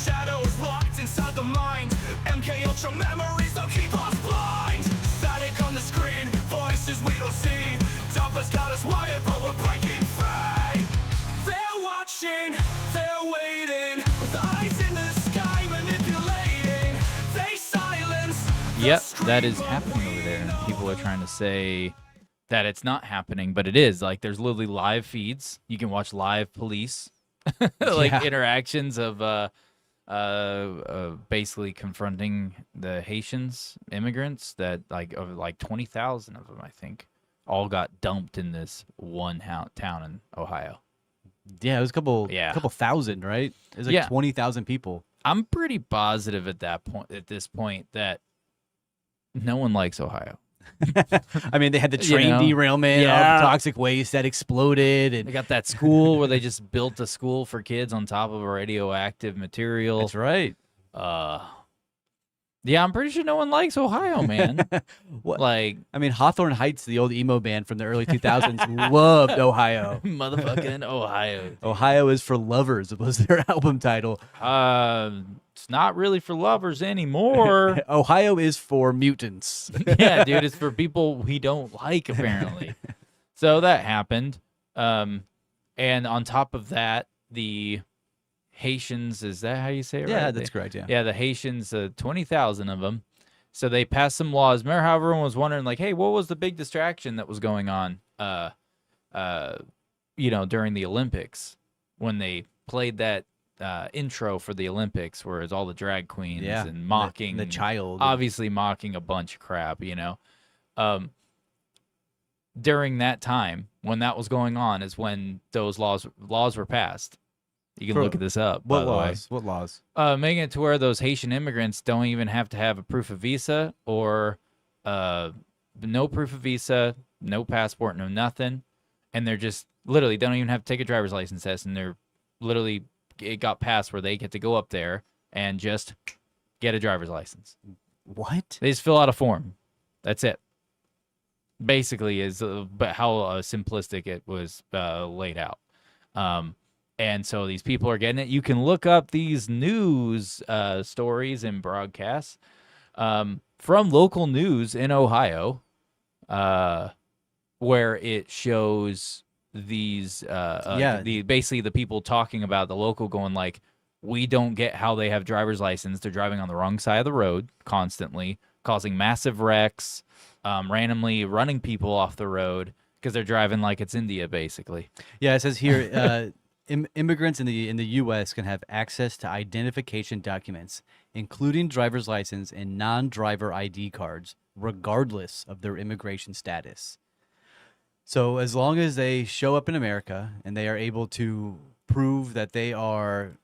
shadows locked inside the mind. MK Ultra memories don't keep us blind. Static on the screen, voices we don't see. Dumper's got us wired, but we're breaking free. They're watching, they're waiting, with eyes in the sky manipulating. They silence. Yep, that is happening over there. And people are trying to say that it's not happening, but it is. Like, there's literally live feeds. You can watch live police, interactions of basically confronting the Haitians, immigrants that over 20,000 of them, I think, all got dumped in this one town in Ohio. Yeah, it was a couple thousand, right? It was 20,000 people. I'm pretty positive at this point that no one likes Ohio. I mean, they had the train derailment of toxic waste that exploded, and they got that school where they just built a school for kids on top of a radioactive material. That's right. Yeah, I'm pretty sure no one likes Ohio, man. Hawthorne Heights, the old emo band from the early 2000s, loved Ohio. Motherfucking Ohio. Ohio is for lovers was their album title. It's not really for lovers anymore. Ohio is for mutants. Yeah, dude, it's for people we don't like, apparently. So that happened. And on top of that, the Haitians, is that how you say it? Yeah, right? that's correct, yeah. Yeah, the Haitians, 20,000 of them. So they passed some laws. Remember how everyone was wondering, like, hey, what was the big distraction that was going on, during the Olympics when they played that intro for the Olympics where it's all the drag queens and mocking the child. Obviously mocking a bunch of crap, During that time, when that was going on, is when those laws were passed. You can look at this up. What laws? What laws? Making it to where those Haitian immigrants don't even have to have a proof of visa or no proof of visa, no passport, no nothing. And they're just literally don't even have to take a driver's license test. And they're literally, it got passed where they get to go up there and just get a driver's license. What? They just fill out a form. That's it. Basically is but how simplistic it was laid out. And so these people are getting it. You can look up these news stories and broadcasts from local news in Ohio, where it shows these basically the people talking about the local going like, we don't get how they have driver's license. They're driving on the wrong side of the road constantly, causing massive wrecks, randomly running people off the road because they're driving like it's India, basically. Yeah, it says here. Immigrants in the U.S. can have access to identification documents, including driver's license and non-driver ID cards, regardless of their immigration status. So as long as they show up in America and they are able to prove that they are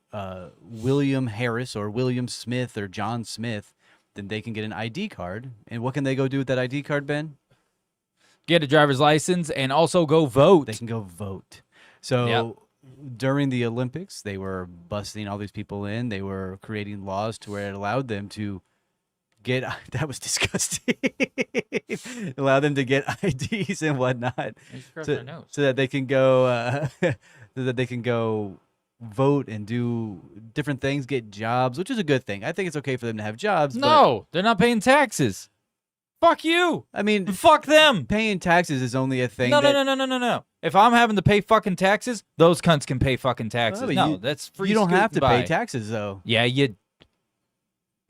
William Harris or William Smith or John Smith, then they can get an ID card. And what can they go do with that ID card, Ben? Get a driver's license and also go vote. They can go vote. So during the Olympics, they were busting all these people in. They were creating laws to where it allowed them to get, that was disgusting, allow them to get IDs and whatnot so that they can go, vote and do different things, get jobs, which is a good thing. I think it's okay for them to have jobs. No, they're not paying taxes. Fuck you. I mean, fuck them. Paying taxes is only a thing. No. If I'm having to pay fucking taxes, those cunts can pay fucking taxes. That's free. You don't have to pay taxes, though. Yeah, you.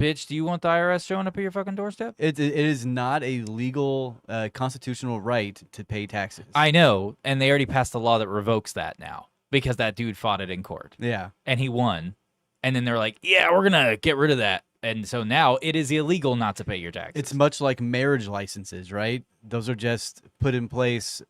Bitch, do you want the IRS showing up at your fucking doorstep? It is not a legal, constitutional right to pay taxes. I know, and they already passed a law that revokes that now because that dude fought it in court. Yeah. And he won. And then they're like, yeah, we're going to get rid of that. And so now it is illegal not to pay your taxes. It's much like marriage licenses, right? Those are just put in place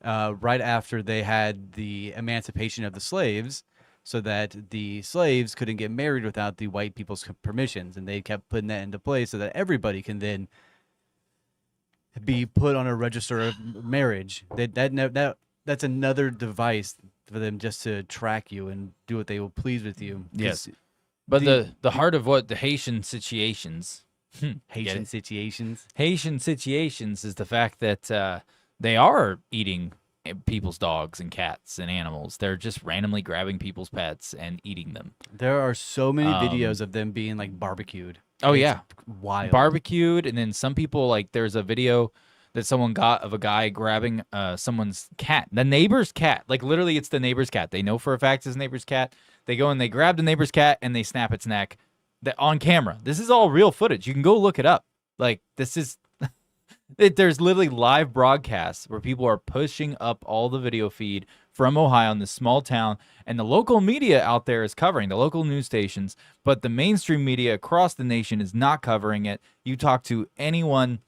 right after they had the emancipation of the slaves so that the slaves couldn't get married without the white people's permissions. And they kept putting that into place so that everybody can then be put on a register of marriage. That's another device for them just to track you and do what they will please with you. Yes. But the heart of what the Haitian situations Haitian situations is the fact that they are eating people's dogs and cats and animals. They're just randomly grabbing people's pets and eating them. There are so many videos of them being like barbecued. Oh It's yeah, wild. barbecued, and then some people, like, there's a video that someone got of a guy grabbing someone's cat, the neighbor's cat. Like, literally, it's the neighbor's cat. They know for a fact it's the neighbor's cat. They go and they grab the neighbor's cat and they snap its neck on camera. This is all real footage. You can go look it up. Like, this is there's literally live broadcasts where people are pushing up all the video feed from Ohio in this small town, and the local media out there is covering, the local news stations, but the mainstream media across the nation is not covering it. You talk to anyone,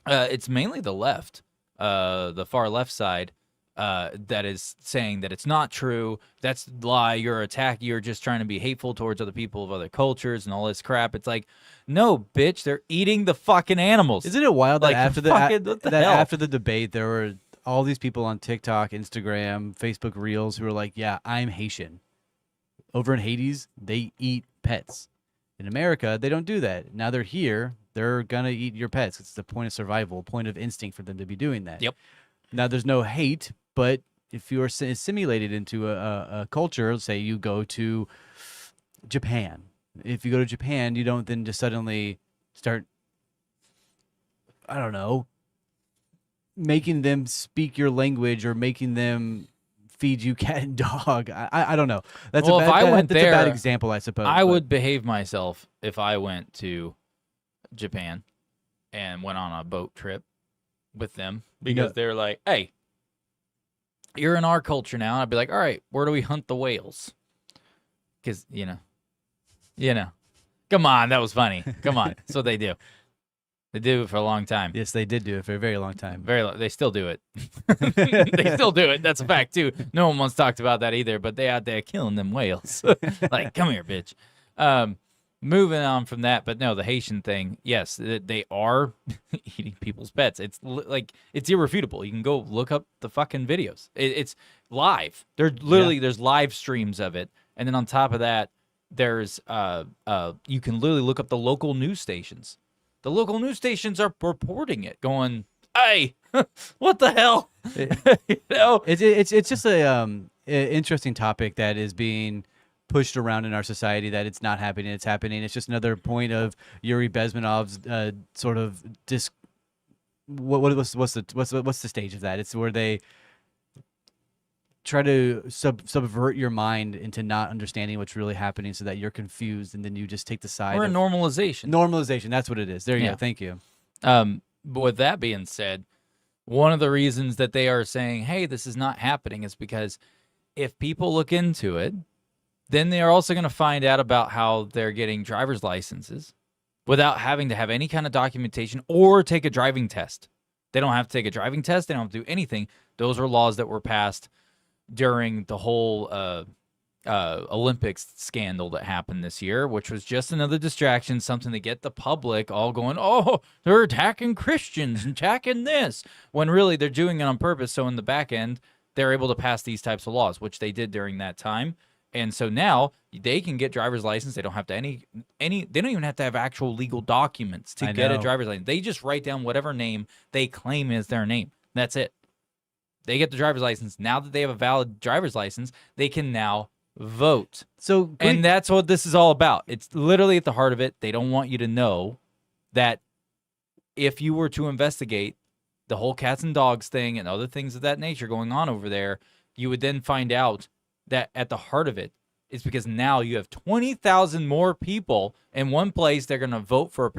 it's mainly the left, the far left side, that is saying that it's not true. That's a lie. You're just trying to be hateful towards other people of other cultures and all this crap. It's like, no, bitch, they're eating the fucking animals. Isn't it wild that Like, after fucking, what the hell? after the debate, there were all these people on TikTok, Instagram, Facebook Reels who were like, "Yeah, I'm Haitian. Over in Hades, they eat pets. In America, they don't do that. Now they're here, they're gonna eat your pets. It's the point of survival, point of instinct for them to be doing that." Yep. Now there's no hate, but if you are assimilated into a culture, say you go to Japan. If you go to Japan, you don't then just suddenly start, I don't know, making them speak your language or making them feed you cat and dog. I don't know. That's Well, a if bad, I went that's a bad there, example, I suppose. I but- would behave myself if I went to Japan and went on a boat trip with them, because they're like, "Hey, you're in our culture now." And I'd be like, "All right, where do we hunt the whales?" Because you know, come on, that was funny. Come on, that's what they do. They do it for a long time. Yes, they did do it for a very long time. They still do it. They still do it. That's a fact too. No one once talked about that either. But they out there killing them whales. Like, come here, bitch. Moving on from that, but no, the Haitian thing. Yes, they are eating people's pets. It's it's irrefutable. You can go look up the fucking videos. It's live. There's live streams of it, and then on top of that, there's you can literally look up the local news stations. The local news stations are reporting it, going, "Hey, what the hell?" You know? It's just a interesting topic that is being pushed around in our society, that it's not happening, it's happening. It's just another point of Yuri Bezmenov's sort of what's the stage of that? It's where they try to subvert your mind into not understanding what's really happening, so that you're confused, and then you just take the side. We're in normalization. Normalization. That's what it is. There you go. Thank you. But with that being said, one of the reasons that they are saying, "Hey, this is not happening," is because if people look into it, then they are also going to find out about how they're getting driver's licenses without having to have any kind of documentation or take a driving test. They don't have to take a driving test. They don't have to do anything. Those are laws that were passed during the whole Olympics scandal that happened this year, which was just another distraction, something to get the public all going, "Oh, they're attacking Christians and attacking this," when really they're doing it on purpose. So in the back end, they're able to pass these types of laws, which they did during that time. And so now they can get driver's license. They don't have to they don't even have to have actual legal documents to get a driver's license. They just write down whatever name they claim is their name. That's it. They get the driver's license. Now that they have a valid driver's license, they can now vote. And that's what this is all about. It's literally at the heart of it. They don't want you to know that if you were to investigate the whole cats and dogs thing and other things of that nature going on over there, you would then find out that at the heart of it is because now you have 20,000 more people in one place. They're going to vote for a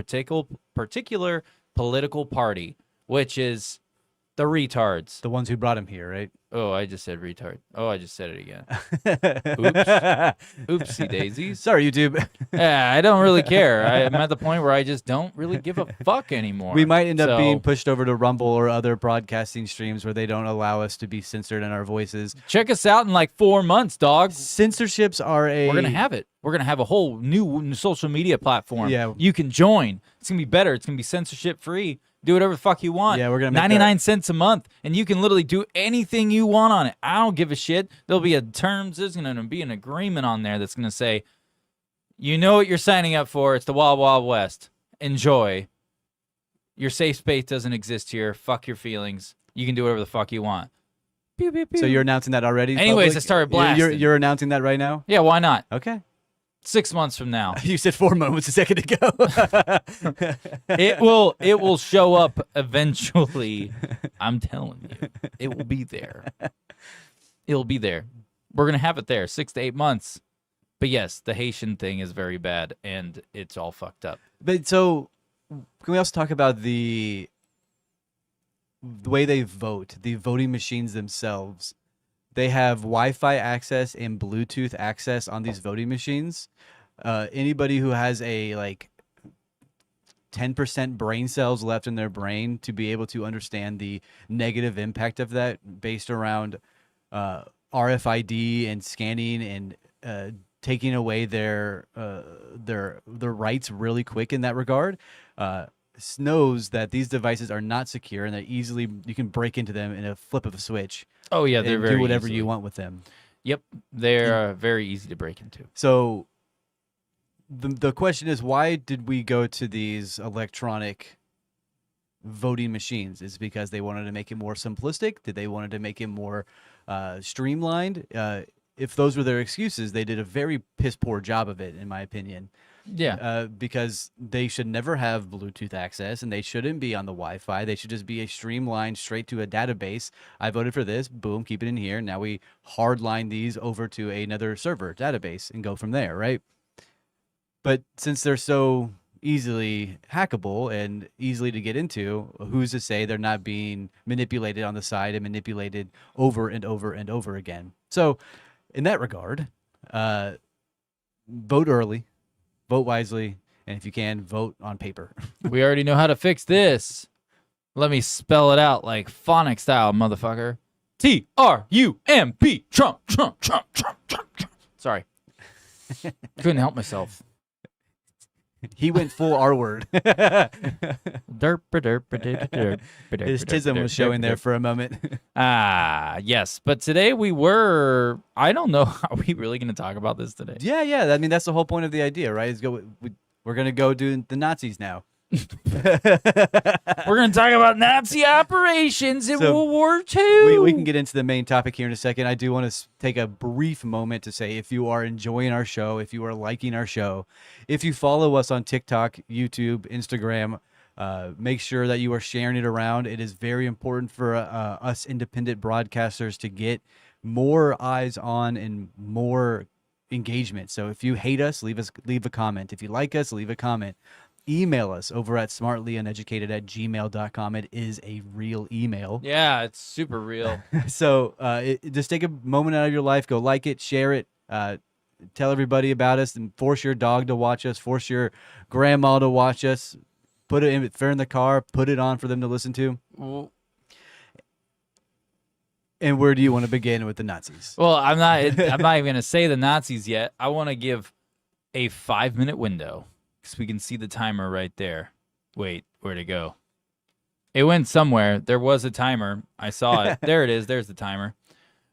particular political party, which is the retards. The ones who brought him here, right? Oh, I just said retard. Oh, I just said it again. Oops. Oopsie daisies. Sorry, YouTube. Yeah, I don't really care. I'm at the point where I just don't really give a fuck anymore. We might end up being pushed over to Rumble or other broadcasting streams where they don't allow us to be censored in our voices. Check us out in like 4 months, dog. Censorships are We're going to have it. We're going to have a whole new social media platform. Yeah. You can join. It's going to be better. It's going to be censorship free. Do whatever the fuck you want. Yeah, we're gonna make 99 cents a month, and you can literally do anything you want on it. I don't give a shit. There'll be there's going to be an agreement on there that's going to say, you know what you're signing up for. It's the Wild Wild West. Enjoy. Your safe space doesn't exist here. Fuck your feelings. You can do whatever the fuck you want. Pew, pew, pew. So you're announcing that already? in Anyways, public? I started You're- blasting. You're announcing that right now? Yeah, why not? Okay. 6 months from now. You said 4 moments a second ago. It will show up eventually. I'm telling you. It will be there. It'll be there. We're gonna have it there 6 to 8 months. But yes, the Haitian thing is very bad and it's all fucked up. But so, can we also talk about the way they vote, the voting machines themselves? They have Wi-Fi access and Bluetooth access on these voting machines. Anybody who has a like 10% brain cells left in their brain to be able to understand the negative impact of that based around RFID and scanning and taking away their rights really quick in that regard, knows that these devices are not secure and that easily you can break into them in a flip of a switch. Oh yeah, they're and very do whatever easily. you want with them. Yep, they're very easy to break into. So the question is, why did we go to these electronic voting machines? Is it because they wanted to make it more simplistic? Did they wanted to make it more streamlined? If those were their excuses, they did a very piss poor job of it, in my opinion. Yeah. Because they should never have Bluetooth access and they shouldn't be on the Wi-Fi. They should just be a streamlined straight to a database. I voted for this. Boom, keep it in here. Now we hardline these over to another server database and go from there, right? But since they're so easily hackable and easily to get into, who's to say they're not being manipulated on the side and manipulated over and over and over again? So in that regard, vote early, vote wisely, and if you can, vote on paper. We already know how to fix this. Let me spell it out like phonic style, motherfucker. Trump, Trump, Trump, Trump, Trump, Trump. Sorry. Couldn't help myself. He went full R word. His tism was showing there for a moment. Ah, yes. But today I don't know, are we really going to talk about this today? Yeah. I mean, that's the whole point of the idea, right? Is we're going to go do the Nazis now. We're going to talk about Nazi operations in So, World War II. We can get into the main topic here in a second. I do want to take a brief moment to say, if you are enjoying our show, if you are liking our show, if you follow us on TikTok, YouTube, Instagram, make sure that you are sharing it around. It is very important for us independent broadcasters to get more eyes on and more engagement. So if you hate us, leave a comment. If you like us, leave a comment. Email us over at smartlyuneducated@gmail.com. It is a real email. Yeah, it's super real. So just take a moment out of your life, go like it, share it, tell everybody about us, and force your dog to watch us, force your grandma to watch us, put it in, if they're in the car, put it on for them to listen to. Well, And where do you want to begin with the Nazis? I'm not even going to say the Nazis yet. I want to give a 5-minute window because we can see the timer right there. Wait, where'd it go? It went somewhere. There was a timer. I saw it. There it is. There's the timer.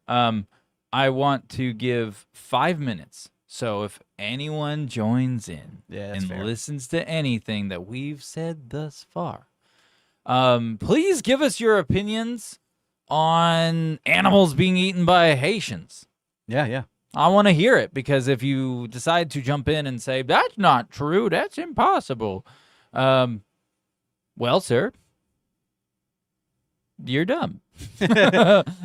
I want to give 5 minutes. So if anyone joins in and fair. listens to anything that we've said thus far, please give us your opinions on animals being eaten by Haitians. Yeah. I want to hear it, because if you decide to jump in and say, that's not true, that's impossible, well, sir, you're dumb.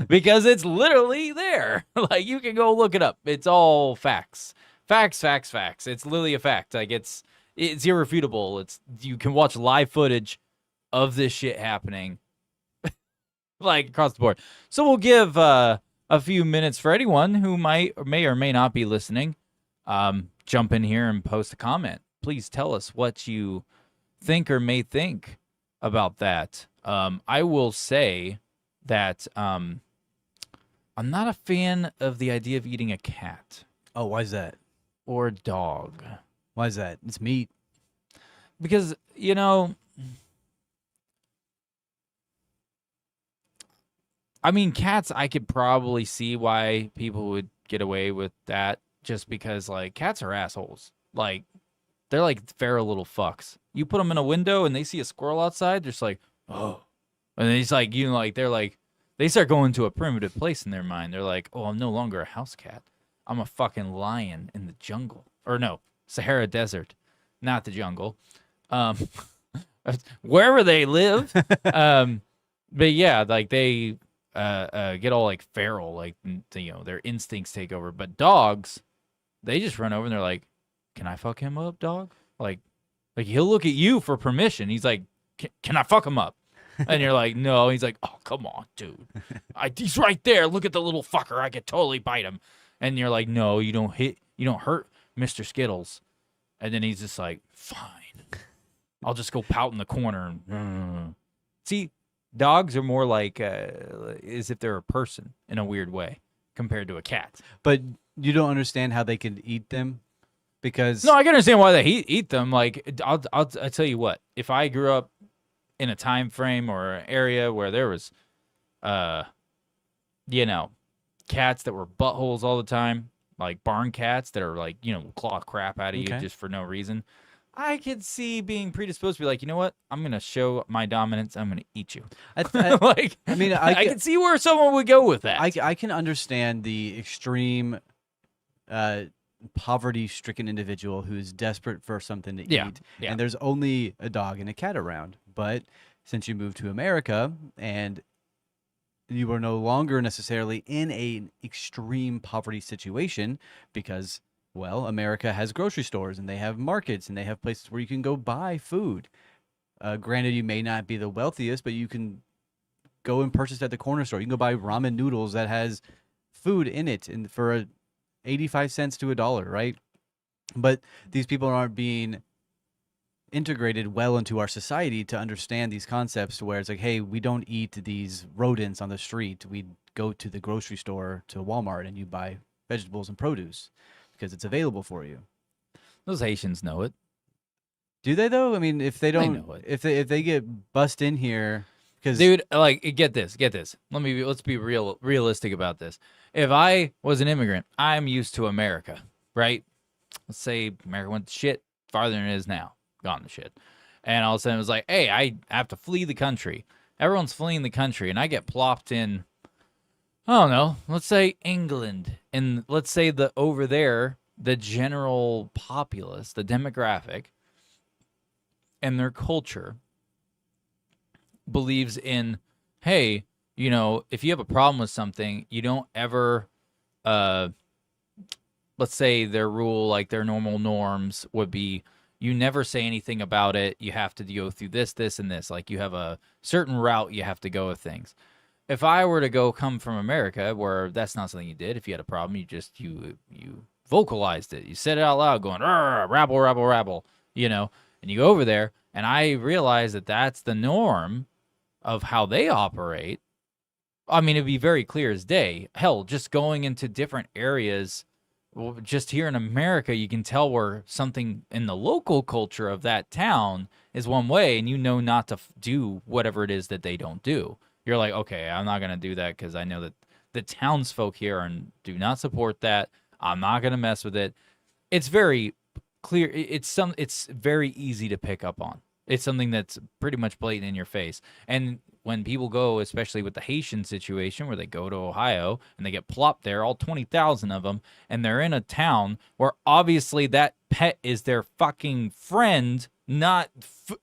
Because it's literally there. Like, you can go look it up. It's all facts. Facts. It's literally a fact. Like, it's irrefutable. You can watch live footage of this shit happening, like, across the board. So we'll give a few minutes for anyone who may or may not be listening. Jump in here and post a comment. Please tell us what you think or may think about that. I will say that I'm not a fan of the idea of eating a cat Oh, why is that? or a dog. Why is that? It's meat. Because, I mean, cats, I could probably see why people would get away with that, just because, like, cats are assholes. Like, they're like feral little fucks. You put them in a window and they see a squirrel outside, they're just like, oh. And then it's like, they're like, They start going to a primitive place in their mind. They're like, oh, I'm no longer a house cat. I'm a fucking lion in the jungle. Or no, Sahara Desert, not the jungle. Wherever they live. But yeah, like they get all like feral, like, you know, their instincts take over. But dogs, they just run over and they're like, can I fuck him up, dog? Like he'll look at you for permission. He's like, can I fuck him up? And you're like, no. He's like, oh, come on, dude. He's right there. Look at the little fucker. I could totally bite him. And you're like, no, you don't hurt Mr. Skittles. And then he's just like, fine. I'll just go pout in the corner. See, dogs are more like as if they're a person in a weird way compared to a cat. But you don't understand how they can eat them because No, I can understand why they eat them. Like, I'll tell you what. If I grew up in a time frame or an area where there was, you know, cats that were buttholes all the time, like barn cats that are like, you know, claw crap out of you just for no reason, I could see being predisposed to be like, you know what? I'm going to show my dominance. I'm going to eat you. Like, I mean, I can see where someone would go with that. I can understand the extreme poverty-stricken individual who's desperate for something to eat, and there's only a dog and a cat around. But since you moved to America and you are no longer necessarily in an extreme poverty situation because, well, America has grocery stores and they have markets and they have places where you can go buy food. Granted, you may not be the wealthiest, but you can go and purchase at the corner store. You can go buy ramen noodles that has food in it and for 85 cents to $1, right? But these people aren't being integrated well into our society to understand these concepts where it's like, hey, we don't eat these rodents on the street. We go to the grocery store, to Walmart, and you buy vegetables and produce because it's available for you. Those Haitians know it. Do they though? I mean, if they don't, know it. if they get bust in here, because dude, like, get this. Let's be realistic about this. If I was an immigrant, I'm used to America, right? Let's say America went to shit farther than it is now. Gone to shit. And all of a sudden it was like, hey, I have to flee the country. Everyone's fleeing the country, and I get plopped in, I don't know, let's say England. And let's say over there, the general populace, the demographic, and their culture believes in, hey, you know, if you have a problem with something, you don't ever, let's say their rule, like their normal norms would be, you never say anything about it. You have to go through this, this, and this. Like, you have a certain route you have to go with things. If I were to come from America, where that's not something you did, if you had a problem, you vocalized it. You said it out loud, going, rabble, rabble, rabble, you know, and you go over there, and I realize that that's the norm of how they operate. I mean, it'd be very clear as day. Hell, just going into different areas. Well, just here in America, you can tell where something in the local culture of that town is one way, and you know not to do whatever it is that they don't do. You're like, okay, I'm not going to do that because I know that the townsfolk here do not support that. I'm not going to mess with it. It's very clear. It's very easy to pick up on. It's something that's pretty much blatant in your face. And when people go, especially with the Haitian situation, where they go to Ohio and they get plopped there, all 20,000 of them, and they're in a town where obviously that pet is their fucking friend, not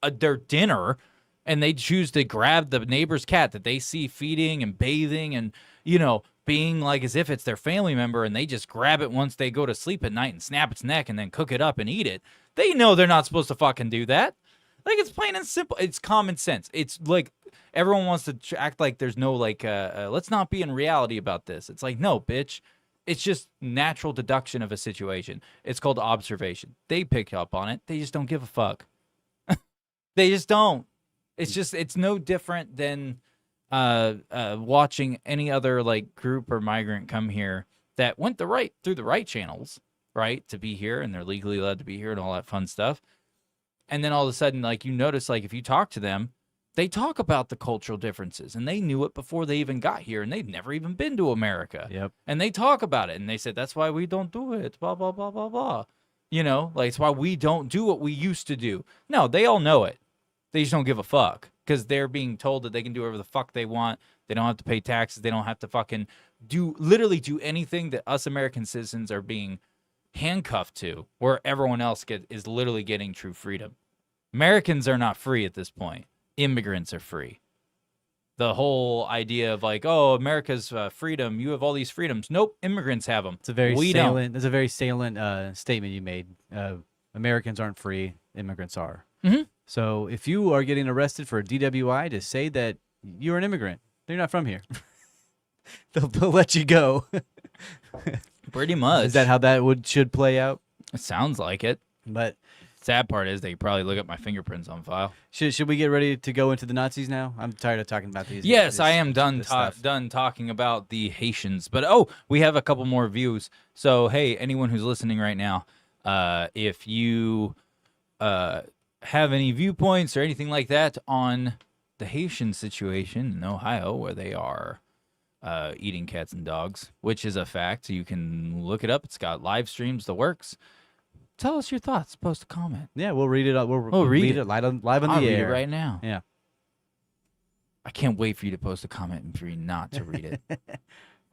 their dinner, and they choose to grab the neighbor's cat that they see feeding and bathing and, you know, being like as if it's their family member, and they just grab it once they go to sleep at night and snap its neck and then cook it up and eat it. They know they're not supposed to fucking do that. Like, it's plain and simple. It's common sense. It's like everyone wants to act like there's no, like, let's not be in reality about this. It's like, no, bitch. It's just natural deduction of a situation. It's called observation. They pick up on it. They just don't give a fuck. They just don't. It's no different than watching any other, like, group or migrant come here that went through the right channels, right, to be here, and they're legally allowed to be here and all that fun stuff. And then all of a sudden, like, you notice, like, if you talk to them, they talk about the cultural differences, and they knew it before they even got here, and they've never even been to America. Yep. And they talk about it, and they said, that's why we don't do it, blah, blah, blah, blah, blah. You know, like, it's why we don't do what we used to do. No, they all know it. They just don't give a fuck because they're being told that they can do whatever the fuck they want. They don't have to pay taxes. They don't have to fucking literally do anything that us American citizens are being handcuffed to, where everyone else is literally getting true freedom. Americans are not free at this point. Immigrants are free. The whole idea of like, oh, America's freedom, you have all these freedoms. Nope, immigrants have them. It's a very we salient. It's a very salient statement you made. Americans aren't free. Immigrants are. Mhm. So if you are getting arrested for a DWI, to say that you're an immigrant, you're not from here. they'll let you go. Pretty much. Is that how that should play out? It sounds like it. But Sad part is they could probably look at my fingerprints on file. should we get ready to go into the Nazis now? I'm tired of talking about these. Yes, this- I am this stuff. done talking about the Haitians. But we have a couple more views. So hey, anyone who's listening right now, if you have any viewpoints or anything like that on the Haitian situation in Ohio, where they are eating cats and dogs, which is a fact. You can look it up. It's got live streams, the works. Tell us your thoughts. Post a comment. Yeah, we'll read it. We'll read read it live on I'll the read air it right now. Yeah. I can't wait for you to post a comment and for you not to read it.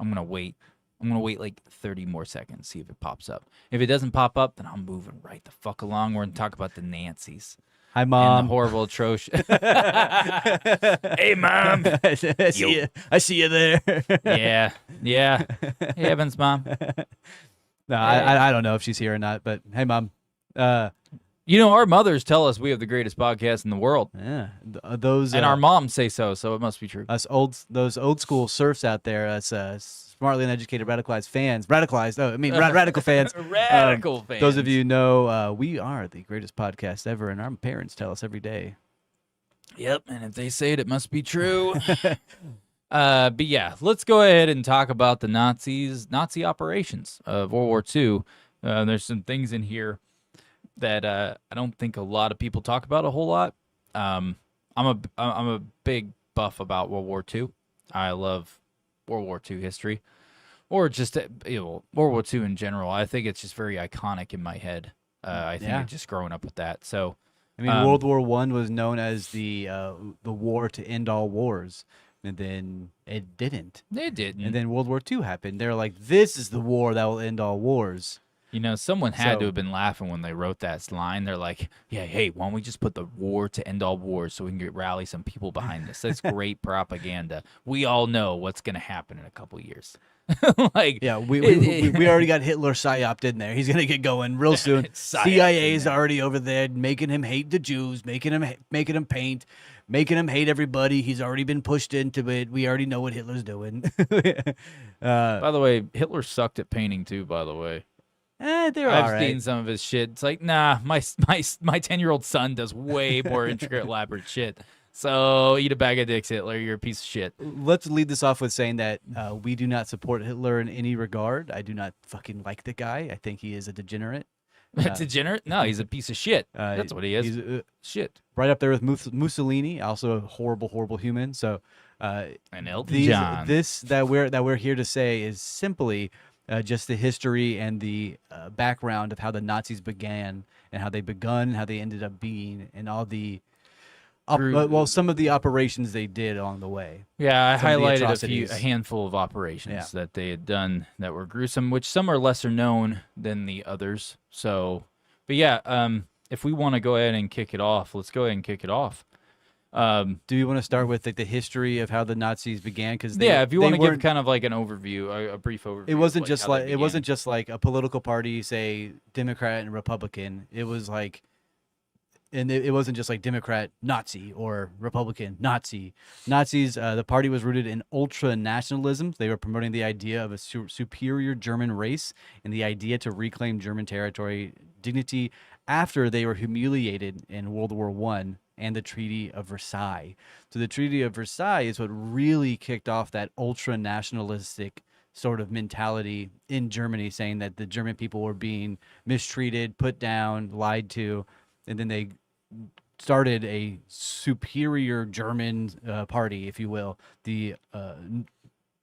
I'm gonna wait. I'm gonna wait like 30 more seconds, see if it pops up. If it doesn't pop up, then I'm moving right the fuck along. We're gonna talk about the Nancy's. Hi, And Mom. the horrible, atrocious. Hey, Mom. I see you there. Yeah. Hey, Evans, Mom. No, I don't know if she's here or not, but hey, Mom. You know, our mothers tell us we have the greatest podcast in the world. Yeah, those And our moms say so it must be true. those old school serfs out there, us smartly uneducated radicalized fans, radical fans. Radical fans. Those of you know, we are the greatest podcast ever, and our parents tell us every day. Yep, and if they say it, it must be true. But yeah, let's go ahead and talk about the Nazi operations of World War II. There's some things in here that I don't think a lot of people talk about a whole lot. I'm a big buff about World War II. I love World War II history, or just World War II in general. I think it's just very iconic in my head. I think just growing up with that. So, I mean, World War I was known as the war to end all wars, and then it didn't. It didn't. And then World War II happened. They're like, this is the war that will end all wars. You know, someone had So- to have been laughing when they wrote that line. They're like, yeah, hey, why don't we just put the war to end all wars so we can rally some people behind this? That's great propaganda. We all know what's going to happen in a couple years. Like, Yeah, we already got Hitler psyoped in there. He's gonna get going real soon. Psyoped CIA's in there. already over there making him hate the Jews, making him paint, making him hate everybody. He's already been pushed into it. We already know what Hitler's doing. By the way, Hitler sucked at painting too, by the way. They're I've all right. seen some of his shit. It's like, nah, my 10-year-old son does way more intricate, elaborate shit. So eat a bag of dicks, Hitler. You're a piece of shit. Let's lead this off with saying that we do not support Hitler in any regard. I do not fucking like the guy. I think he is a degenerate. Degenerate? No, he's a piece of shit. That's what he is. He's Shit. right up there with Mussolini, also a horrible, horrible human. So And Elton John. this that we're here to say is simply just the history and the background of how the Nazis began and how they begun, how they ended up being, and all the some of the operations they did along the way. Yeah, I some of the highlighted atrocities. a handful of operations Yeah. that they had done that were gruesome, which some are lesser known than the others. So, but yeah, if we want to go ahead and kick it off, let's go ahead and kick it off. Do you want to start with like the history of how the Nazis began? Because If you want to give kind of like an overview, a brief overview. it wasn't of, just how they like it began. wasn't just like a political party, say Democrat and Republican. It was like, and it wasn't just like Democrat Nazi or Republican Nazi. Nazis. The party was rooted in ultra nationalism. They were promoting the idea of a superior German race and the idea to reclaim German territory dignity after they were humiliated in World War I and the Treaty of Versailles. So the Treaty of Versailles is what really kicked off that ultra nationalistic sort of mentality in Germany, saying that the German people were being mistreated, put down, lied to, and then they started a superior German party, if you will. The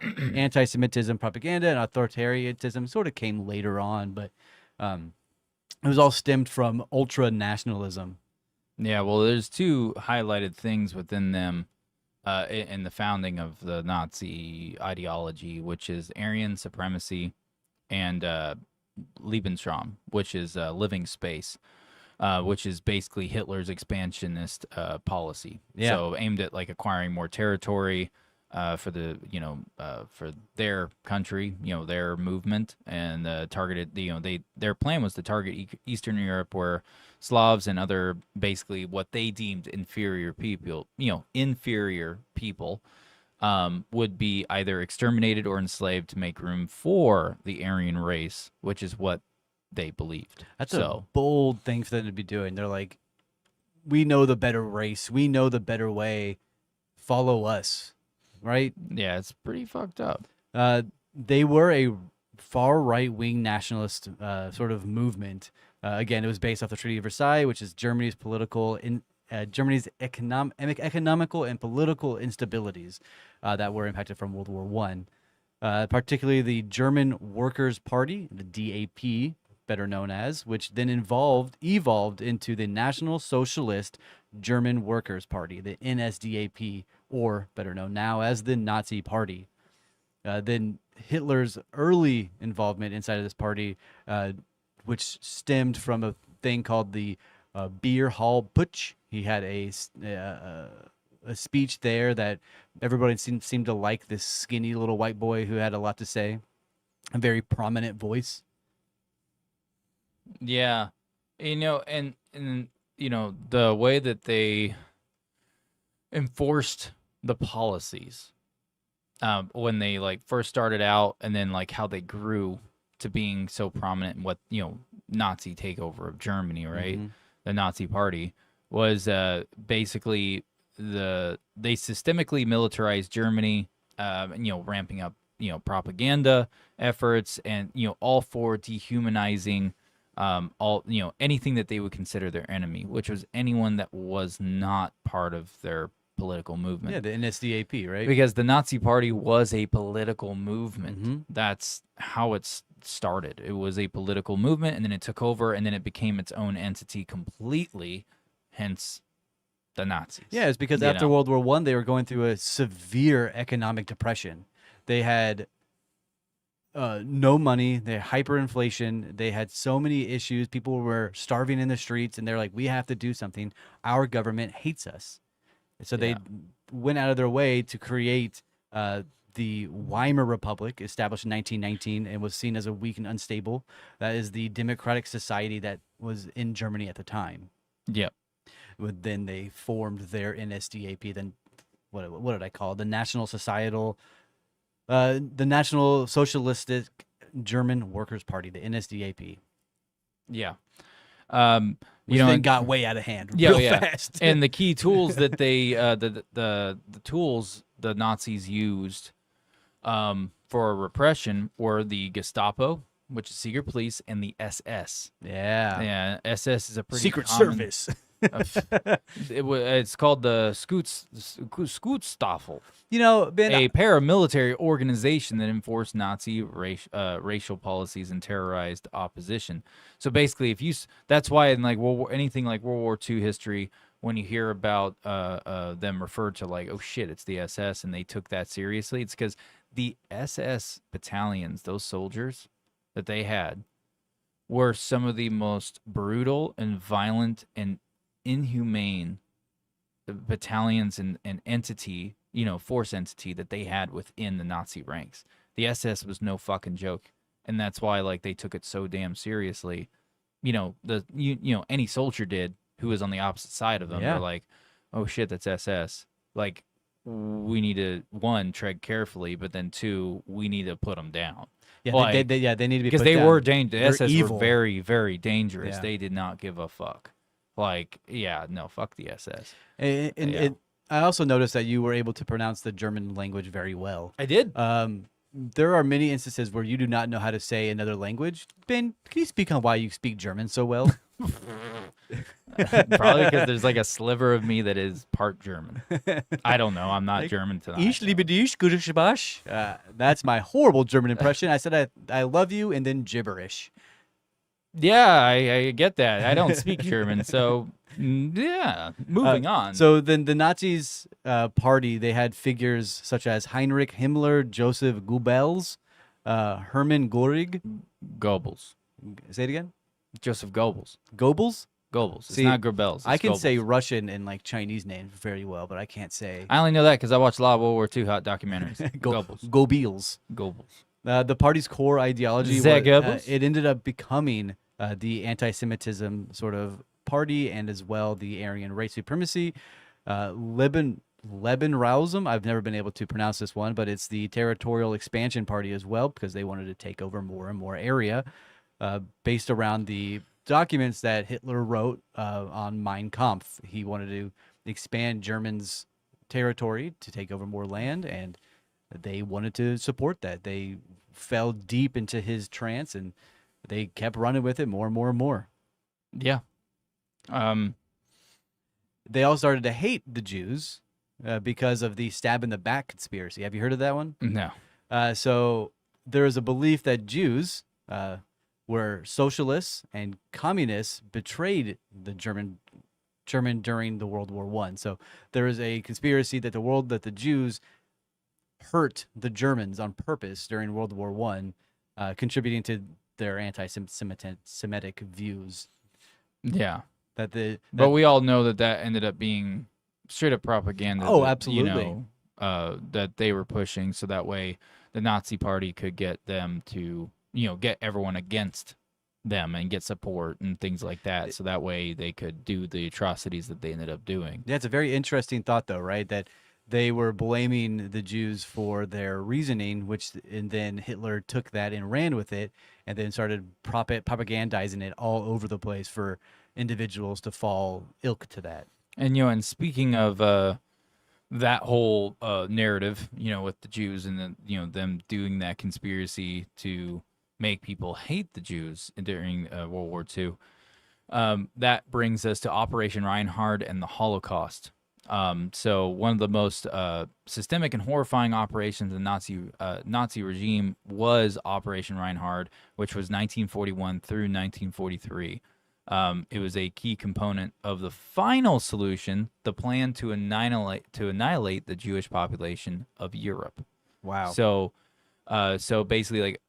anti-Semitism propaganda and authoritarianism sort of came later on, but it was all stemmed from ultra nationalism. Yeah, well, there's two highlighted things within them. in the founding of the Nazi ideology, which is Aryan supremacy, and Lebensraum, which is living space, which is basically Hitler's expansionist policy. Yeah. So aimed at like acquiring more territory for the for their country, their movement, and targeted. Their plan was to target Eastern Europe, where Slavs and other basically what they deemed inferior people, would be either exterminated or enslaved to make room for the Aryan race, which is what they believed. That's a bold thing for them to be doing. They're like, we know the better race. We know the better way. Follow us, right? Yeah, it's pretty fucked up. They were a far right-wing nationalist sort of movement. Again, it was based off the Treaty of Versailles, which is Germany's economical and political instabilities that were impacted from World War One. Particularly the German Workers' Party, the DAP, better known as, which then evolved into the National Socialist German Workers' Party, the NSDAP, or better known now as the Nazi Party. Then Hitler's early involvement inside of this party, which stemmed from a thing called the Beer Hall Putsch. He had a speech there that everybody seemed to like, this skinny little white boy who had a lot to say, a very prominent voice. Yeah, and the way that they enforced the policies when they like first started out, and then like how they grew to being so prominent in what Nazi takeover of Germany, right? Mm-hmm. The Nazi Party was basically they systemically militarized Germany, ramping up propaganda efforts, and all for dehumanizing anything that they would consider their enemy, which was anyone that was not part of their political movement. Yeah, the NSDAP, right? Because the Nazi Party was a political movement. Mm-hmm. That's how it started. It was a political movement, and then it took over, and then it became its own entity completely, hence the Nazis. Yeah, it's because after World War One, they were going through a severe economic depression. They had no money. They had hyperinflation. They had so many issues. People were starving in the streets, and they're like, we have to do something. Our government hates us. So they went out of their way to create the Weimar Republic, established in 1919, and was seen as a weak and unstable. That is the democratic society that was in Germany at the time. Yep. But then they formed their NSDAP. Then what did I call it? The National Socialistic German Workers' Party, the NSDAP. Yeah. Which then got way out of hand real fast. And the key tools that they the tools the Nazis used for repression were the Gestapo, which is secret police, and the SS. Yeah. SS is a pretty secret common, service. It's called the Schutzstaffel. Ben, a paramilitary organization that enforced Nazi racial policies and terrorized opposition. So basically, that's why in like anything like World War II history, when you hear about them referred to like, oh shit, it's the SS, and they took that seriously, it's because the SS battalions, those soldiers that they had, were some of the most brutal and violent and inhumane battalions and entity, force entity that they had within the Nazi ranks. The SS was no fucking joke, and that's why like they took it so damn seriously. Any soldier did who was on the opposite side of them. They're like, oh shit, that's SS. Like, we need to, one, tread carefully, but then two, we need to put them down. Yeah, like, they need to be because put they down. were dangerous. SS evil. were very, very dangerous. Yeah. They did not give a fuck. Like, fuck the SS. And I also noticed that you were able to pronounce the German language very well. I did. There are many instances where you do not know how to say another language. Ben, can you speak on why you speak German so well? Probably because there's like a sliver of me that is part German. I don't know. I'm not German tonight. Ich liebe dich, gute Spaß. That's my horrible German impression. I said I love you and then gibberish. Yeah, I get that. I don't speak German, so Yeah. Moving on. So then the Nazis party, they had figures such as Heinrich Himmler, Joseph Goebbels, Hermann Göring. Goebbels. Say it again. Joseph Goebbels. Goebbels? Goebbels. It's See, not Goebbels. I it's can say Goebbels. Russian and like Chinese names very well, but I can't say I only know that because I watched a lot of World War II hot documentaries. Goebbels. Goebbels. Goebbels. The party's core ideology, Zach Goebbels? it ended up becoming the anti-Semitism sort of party, and as well the Aryan race supremacy. Lebenrausum, I've never been able to pronounce this one, but it's the territorial expansion party as well, because they wanted to take over more and more area, based around the documents that Hitler wrote on Mein Kampf. He wanted to expand Germans' territory to take over more land, and they wanted to support that. They fell deep into his trance, and they kept running with it more and more and more. Yeah. They all started to hate the Jews because of the stab in the back conspiracy. Have you heard of that one? No. So there is a belief that Jews were socialists and communists betrayed the German during the World War I. So there is a conspiracy that the Jews hurt the Germans on purpose during World War I, contributing to their anti-Semitic views. Yeah. But we all know that ended up being straight up propaganda. Oh, that, absolutely. That they were pushing so that way the Nazi party could get them to, get everyone against them and get support and things like that. So that way they could do the atrocities that they ended up doing. Yeah, it's a very interesting thought, though, right? That they were blaming the Jews for their reasoning, and then Hitler took that and ran with it, and then started propagandizing it all over the place for individuals to fall ilk to that. And and speaking of that whole narrative, with the Jews and then them doing that conspiracy to make people hate the Jews during World War II, that brings us to Operation Reinhard and the Holocaust. So one of the most systemic and horrifying operations in the Nazi regime was Operation Reinhard, which was 1941 through 1943. It was a key component of the final solution, the plan to annihilate the Jewish population of Europe. Wow. So basically, like,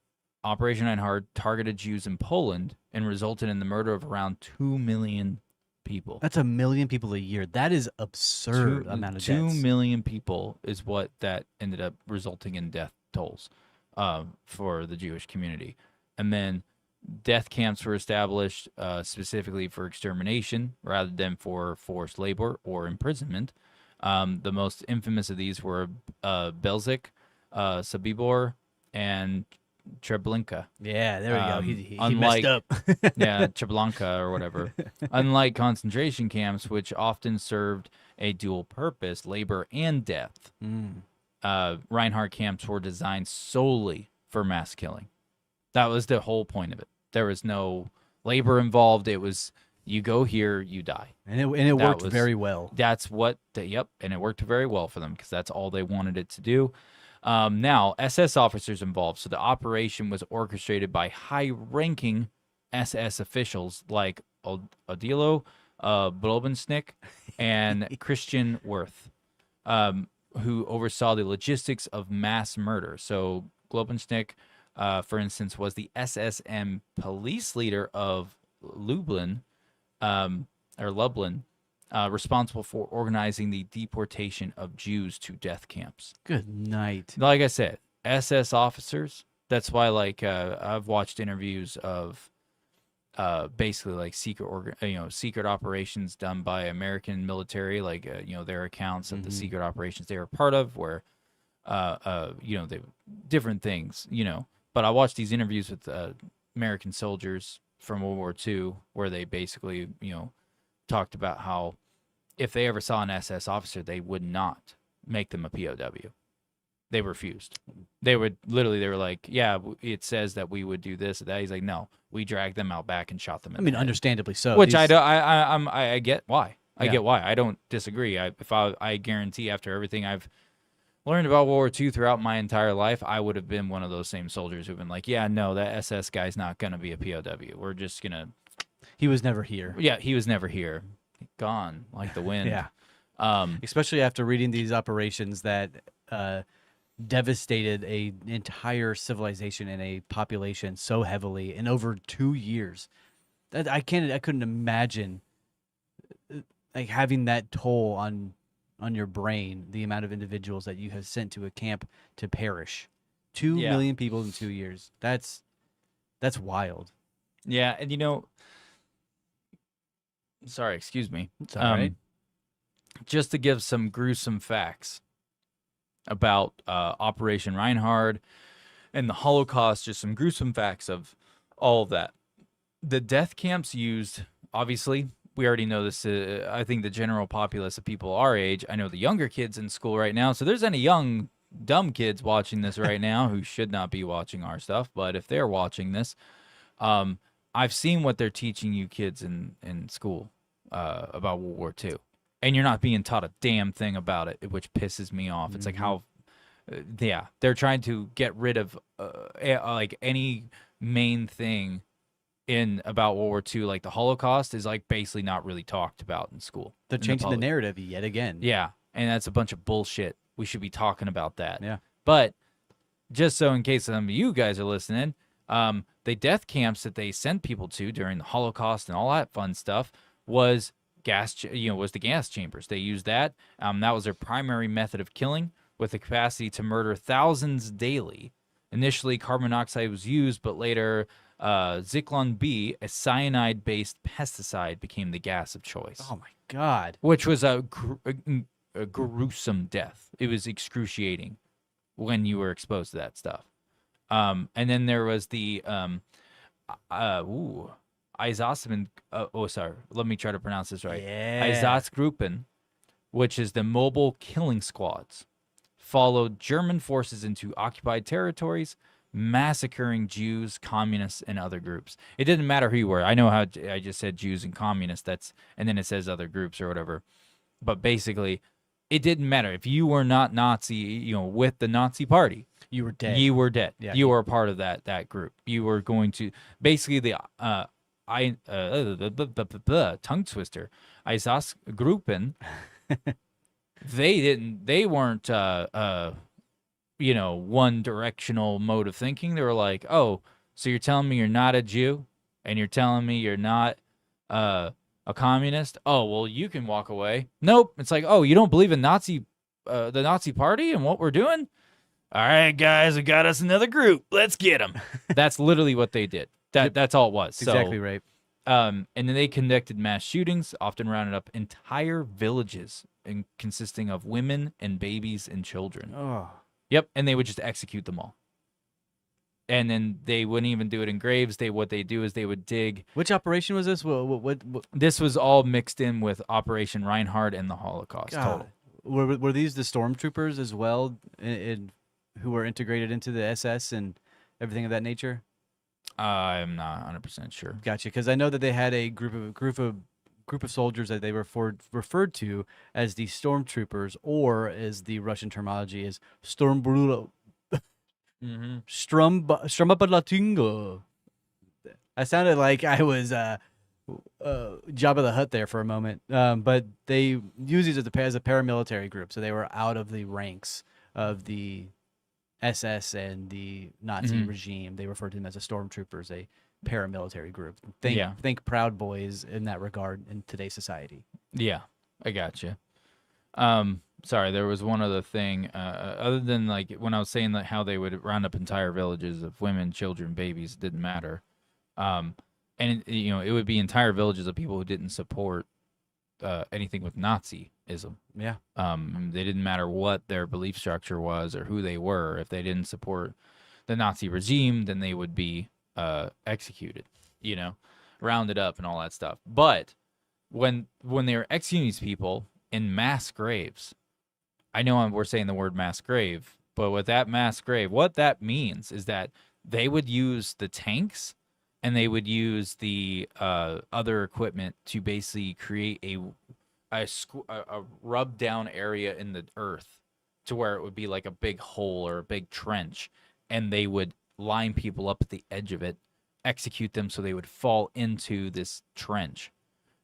Operation Reinhard targeted Jews in Poland and resulted in the murder of around 2 million people. That's 1 million people a year. That is absurd amount of 2 deaths. million people is what that ended up resulting in death tolls for the Jewish community. And then death camps were established specifically for extermination rather than for forced labor or imprisonment. The most infamous of these were Belzec, Sobibor, and Treblinka. Yeah, there we go. He unlike- messed up. Yeah, Treblinka or whatever. Unlike concentration camps, which often served a dual purpose, labor and death, Reinhard camps were designed solely for mass killing. That was the whole point of it. There was no labor involved. It was, you go here, you die. And it worked very well. That's what, and it worked very well for them because that's all they wanted it to do. Now, SS officers involved. So the operation was orchestrated by high-ranking SS officials like Odilo Blobensnick and Christian Wirth, who oversaw the logistics of mass murder. So Blobensnick, for instance, was the SSM police leader of Lublin, responsible for organizing the deportation of Jews to death camps. Good night. Like I said, SS officers. That's why, like, I've watched interviews of basically like secret operations done by American military, like their accounts of the secret operations they were part of, where they different things, But I watched these interviews with American soldiers from World War II, where they basically talked about how if they ever saw an SS officer, they would not make them a POW. They refused. They were like, yeah, it says that we would do this or that. He's like, no, we dragged them out back and shot them. I mean, understandably so. Which I get why. I get why. I don't disagree. I guarantee after everything I've learned about World War II throughout my entire life, I would have been one of those same soldiers who've been like, yeah, no, that SS guy's not going to be a POW. We're just going to... He was never here. Yeah, he was never here. gone like the wind. Yeah. Um, Especially after reading these operations that devastated a entire civilization and a population so heavily in over 2 years. I couldn't imagine like having that toll on your brain, the amount of individuals that you have sent to a camp to perish. 2 million people in 2 years. That's wild. yeah, and sorry, excuse me. It's all right. Just to give some gruesome facts about Operation Reinhard and the Holocaust, just some gruesome facts of all of that. The death camps used, obviously, we already know this. I think the general populace of people our age, I know the younger kids in school right now. So there's any young, dumb kids watching this right now who should not be watching our stuff. But if they're watching this, I've seen what they're teaching you kids in school about World War II. And you're not being taught a damn thing about it, which pisses me off. It's like how, they're trying to get rid of like any main thing in about World War II, like the Holocaust, is like basically not really talked about in school. They're changing the narrative yet again. Yeah, and that's a bunch of bullshit. We should be talking about that. Yeah. But just so in case some of you guys are listening, the death camps that they sent people to during the Holocaust and all that fun stuff was was the gas chambers. They used that. That was their primary method of killing, with the capacity to murder thousands daily. Initially, carbon monoxide was used, but later Zyklon B, a cyanide-based pesticide, became the gas of choice. Oh my God. Which was a gruesome death. It was excruciating when you were exposed to that stuff. And then there was the Einsatzgruppen, let me try to pronounce this right. Yeah. Einsatzgruppen, which is the mobile killing squads, followed German forces into occupied territories, massacring Jews, communists, and other groups. It didn't matter who you were. I know how I just said Jews and communists, and then it says other groups or whatever. But basically, it didn't matter. If you were not Nazi, with the Nazi party, You were dead. you were dead. Yeah, you were a part of that group. You were going to basically the tongue twister. Einsatzgruppen. They weren't one directional mode of thinking. They were like, oh, so you're telling me you're not a Jew, and you're telling me you're not a communist? Oh, well, you can walk away. Nope. It's like, oh, you don't believe in the Nazi party and what we're doing? All right, guys, we got us another group. Let's get them. That's literally what they did. That's all it was. That's exactly right. And then they conducted mass shootings, often rounded up entire villages, and consisting of women and babies and children. Oh. Yep, and they would just execute them all. And then they wouldn't even do it in graves. What they do is they would dig. Which operation was this? What? This was all mixed in with Operation Reinhard and the Holocaust. God. Total. Were these the stormtroopers as well, who were integrated into the SS and everything of that nature? I'm not 100% sure. Gotcha, because I know that they had a group of soldiers that they referred to as the stormtroopers, or as the Russian terminology is Sturmbruder. Mm-hmm. Strumabalatingo. I sounded like I was Jabba the Hutt there for a moment, but they use these as a paramilitary group, so they were out of the ranks of the SS and the Nazi regime. They referred to them as the stormtroopers, a paramilitary group. Think Proud Boys in that regard in today's society. Yeah, I gotcha. Sorry, there was one other thing. Other than like when I was saying that how they would round up entire villages of women, children, babies, it didn't matter. And it would be entire villages of people who didn't support anything with Nazism. Yeah. They didn't matter what their belief structure was or who they were. If they didn't support the Nazi regime, then they would be executed, rounded up and all that stuff. But when they were executing these people in mass graves, I know we're saying the word mass grave, but with that mass grave, what that means is that they would use the tanks and they would use the other equipment to basically create a rub down area in the earth to where it would be like a big hole or a big trench, and they would line people up at the edge of it, execute them so they would fall into this trench,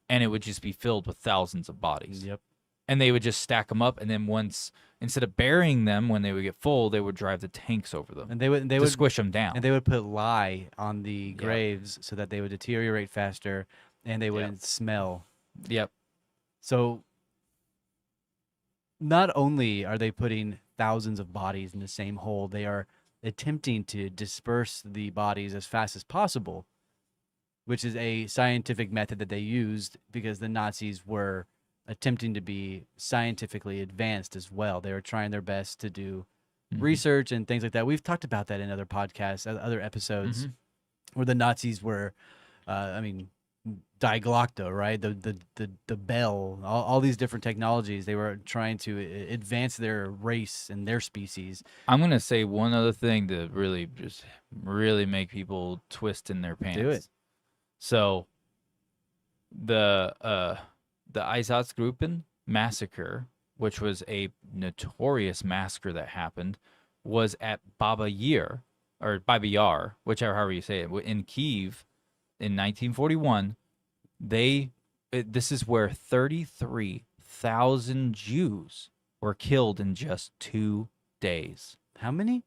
and it would just be filled with thousands of bodies. Yep. And they would just stack them up, and then once, instead of burying them when they would get full, they would drive the tanks over them And they would to squish them down. and they would put lye on the graves so that they would deteriorate faster and they wouldn't smell. Yep. So not only are they putting thousands of bodies in the same hole, they are attempting to disperse the bodies as fast as possible, which is a scientific method that they used because the Nazis were attempting to be scientifically advanced as well. They were trying their best to do research and things like that. We've talked about that in other podcasts, other episodes, where the Nazis were, Die Glocta, right? The bell, all these different technologies. They were trying to advance their race and their species. I'm gonna say one other thing to really make people twist in their pants. Do it. So the Einsatzgruppen massacre, which was a notorious massacre that happened, was at Baba Yar, however you say it, in Kyiv in 1941. This is where 33,000 Jews were killed in just 2 days. How many?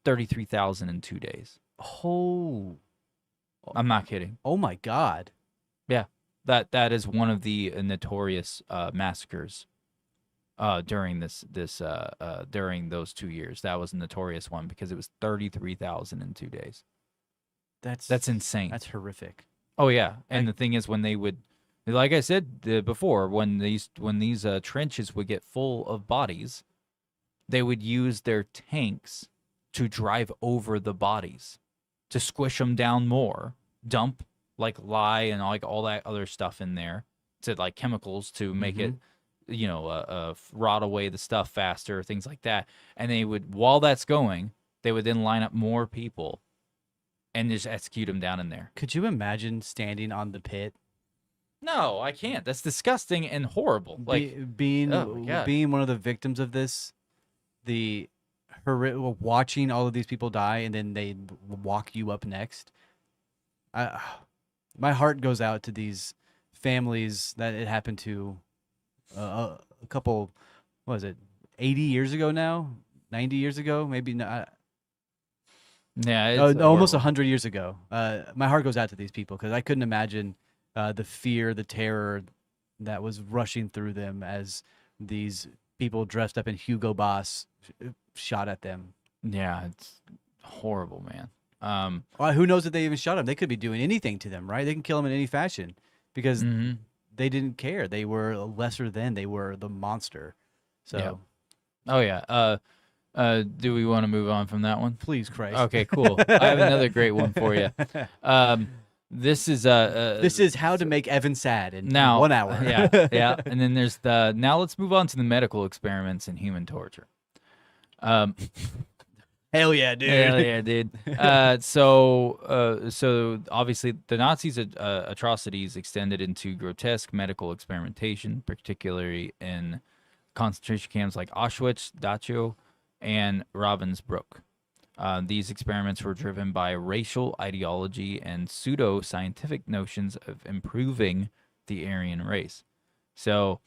33,000 in 2 days. Oh, I'm not kidding. oh my God. Yeah, that is one of the notorious massacres during during those 2 years. That was a notorious one because it was 33,000 in 2 days. That's insane. That's horrific. Oh yeah, and the thing is, when they would, like I said before, when these trenches would get full of bodies, they would use their tanks to drive over the bodies, to squish them down more, dump like lye and like all that other stuff in there, to like chemicals to make it, rot away the stuff faster, things like that. And they would, while that's going, they would then line up more people and just execute them down in there. Could you imagine standing on the pit? No, I can't. That's disgusting and horrible. Like being oh my God. being one of the victims of this, watching all of these people die, and then they walk you up next. My heart goes out to these families that it happened to. A couple, what was it, 80 years ago now? 90 years ago? Maybe not. Yeah, it's almost horrible. 100 years ago. My heart goes out to these people because I couldn't imagine the fear, the terror that was rushing through them as these people dressed up in Hugo Boss shot at them. Yeah, it's horrible, man. Who knows if they even shot them? They could be doing anything to them, right? They can kill them in any fashion because they didn't care. They were lesser than. They were the monster. So, Yeah. Oh yeah. Do we want to move on from that one? please, Christ. Okay, cool. I have another great one for you. This is This is how to make Evan sad in now 1 hour. Yeah, yeah. And then there's now let's move on to the medical experiments in human torture. Hell yeah, dude. Hell yeah, dude. So obviously the Nazis' atrocities extended into grotesque medical experimentation, particularly in concentration camps like Auschwitz, Dachau, and Ravensbrück. These experiments were driven by racial ideology and pseudo-scientific notions of improving the Aryan race. So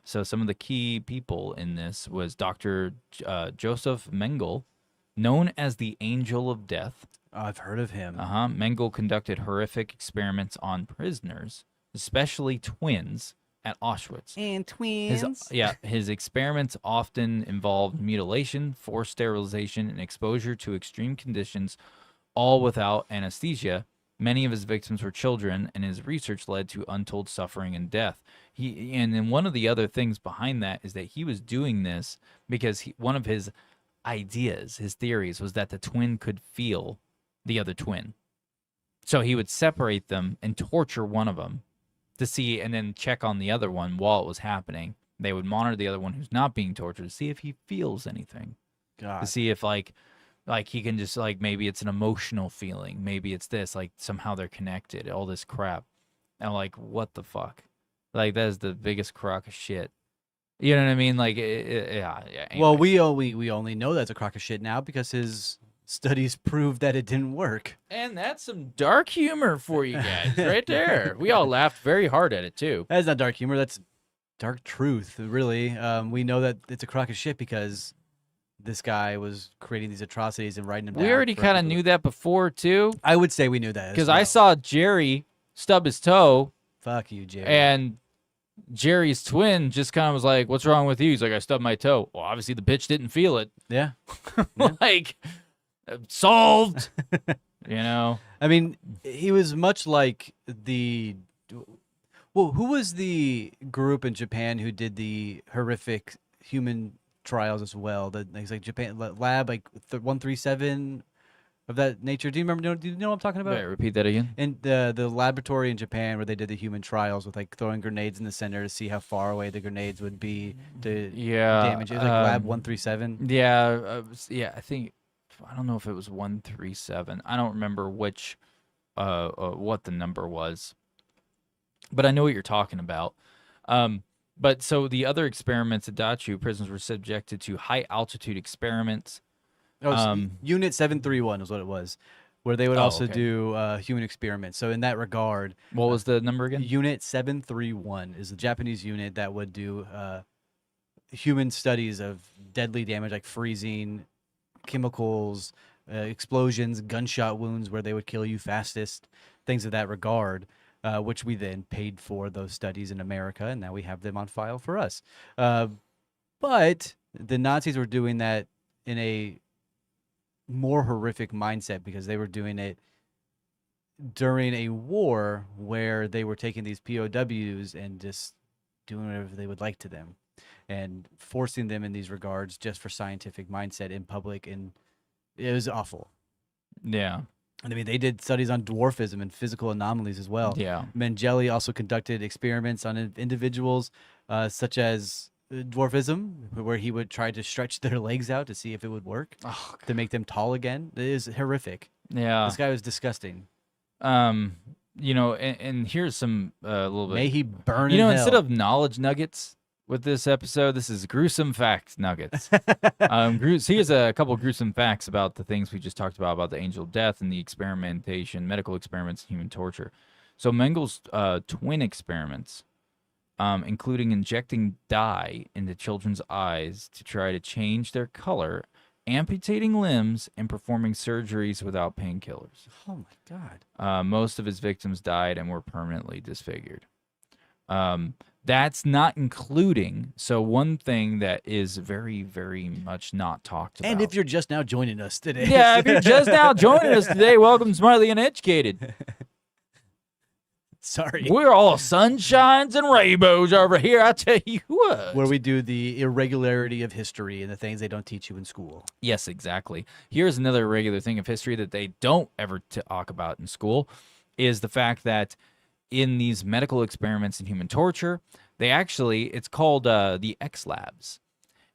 some of the key people in this was Dr. Joseph Mengele, known as the Angel of Death. I've heard of him. Mengele conducted horrific experiments on prisoners, especially twins, at Auschwitz. And twins. His experiments often involved mutilation, forced sterilization, and exposure to extreme conditions, all without anesthesia. Many of his victims were children, and his research led to untold suffering and death. And then one of the other things behind that is that he was doing this because one of his ideas, his theories, was that the twin could feel the other twin. So he would separate them and torture one of them to see, and then check on the other one while it was happening. They would monitor the other one who's not being tortured to see if he feels anything. God. To see if like he can just like, maybe it's an emotional feeling, maybe it's this, like somehow they're connected, all this crap. And like, what the fuck? Like, that is the biggest crock of shit. You know what I mean? Like, yeah. Well, anyways. we only know that's a crock of shit now because his studies prove that it didn't work. And that's some dark humor for you guys right there. We all laughed very hard at it, too. That's not dark humor. That's dark truth, really. We know that it's a crock of shit because this guy was creating these atrocities and writing them down. We already kind of knew that before, too. I would say we knew that. Because I saw Jerry stub his toe. Fuck you, Jerry. And Jerry's twin just kind of was like, "What's wrong with you?" He's like, "I stubbed my toe." Well, obviously the bitch didn't feel it. Yeah. Like, solved. I mean, he was much like the. Well, who was the group in Japan who did the horrific human trials as well? It's like Japan lab, like 137 of that nature. Do you remember? Do you know what I'm talking about? Wait, repeat that again. In the laboratory in Japan where they did the human trials with like throwing grenades in the center to see how far away the grenades would be to damage. It was like Lab 137. Yeah, I think I don't know if it was 137. I don't remember which what the number was, but I know what you're talking about. But so the other experiments at Dachu, prisoners were subjected to high altitude experiments. Unit 731 is what it was, where they would also do human experiments. So in that regard, what was the number again? Unit 731 is the Japanese unit that would do human studies of deadly damage like freezing, chemicals, explosions, gunshot wounds where they would kill you fastest, things of that regard, which we then paid for those studies in America, and now we have them on file for us. But the Nazis were doing that in a more horrific mindset because they were doing it during a war where they were taking these POWs and just doing whatever they would like to them and forcing them in these regards just for scientific mindset in public, and it was awful. Yeah. And I mean, they did studies on dwarfism and physical anomalies as well. Yeah. Mengele also conducted experiments on individuals such as dwarfism, where he would try to stretch their legs out to see if it would work to make them tall again. It is horrific. Yeah. This guy was disgusting. And here's some little bit. May he burn in hell. Instead of knowledge nuggets with this episode, this is gruesome facts nuggets. Here's a couple of gruesome facts about the things we just talked about the angel of death and the experimentation, medical experiments, and human torture. So Mengel's twin experiments, including injecting dye into children's eyes to try to change their color, amputating limbs, and performing surgeries without painkillers. Oh my God. Most of his victims died and were permanently disfigured. That's not including, so one thing that is very, very much not talked about. And if you're just now joining us today. Yeah, if you're just now joining us today, welcome Smartly Uneducated. Sorry. We're all sunshines and rainbows over here, I tell you what. Where we do the irregularity of history and the things they don't teach you in school. Yes, exactly. Here's another irregular thing of history that they don't ever talk about in school, is the fact that in these medical experiments in human torture, it's called the X Labs.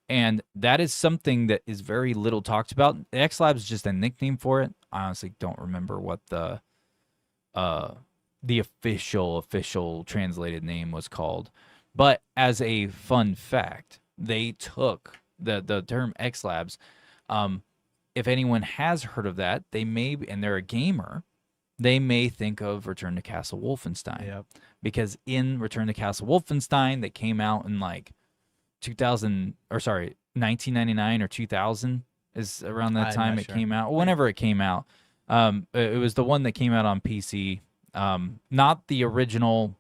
And that is something that is very little talked about. The X Labs is just a nickname for it. I honestly don't remember what the official translated name was called. But as a fun fact, they took the term X Labs. If anyone has heard of that, they may, and they're a gamer, they may think of Return to Castle Wolfenstein. Yep. Because in Return to Castle Wolfenstein, that came out in like 1999 or 2000 is around that time it came out. Whenever it came out, it was the one that came out on PC. Not the original,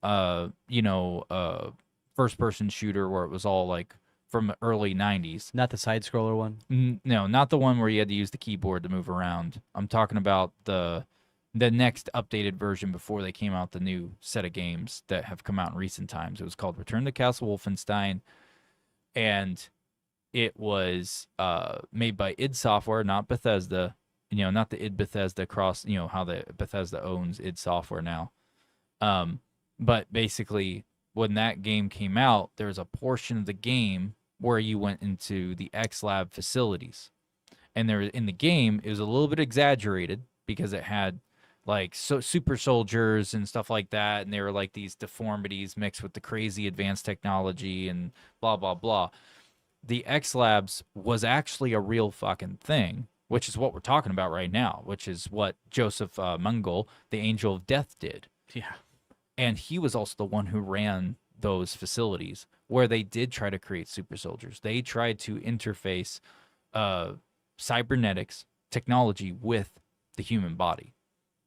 first-person shooter where it was all like from the early 90s. Not the side-scroller one? No, not the one where you had to use the keyboard to move around. I'm talking about the next updated version before they came out, the new set of games that have come out in recent times. It was called Return to Castle Wolfenstein, and it was made by id Software, not Bethesda. Not the id Bethesda cross, how the Bethesda owns id Software now. But basically, when that game came out, there was a portion of the game where you went into the X Lab facilities. And there in the game, it was a little bit exaggerated because it had like super soldiers and stuff like that, and they were like these deformities mixed with the crazy advanced technology and blah blah blah. The X Labs was actually a real fucking thing, which is what we're talking about right now, which is what Joseph Mengele, the angel of death, did. Yeah. And he was also the one who ran those facilities where they did try to create super soldiers. They tried to interface cybernetics technology with the human body.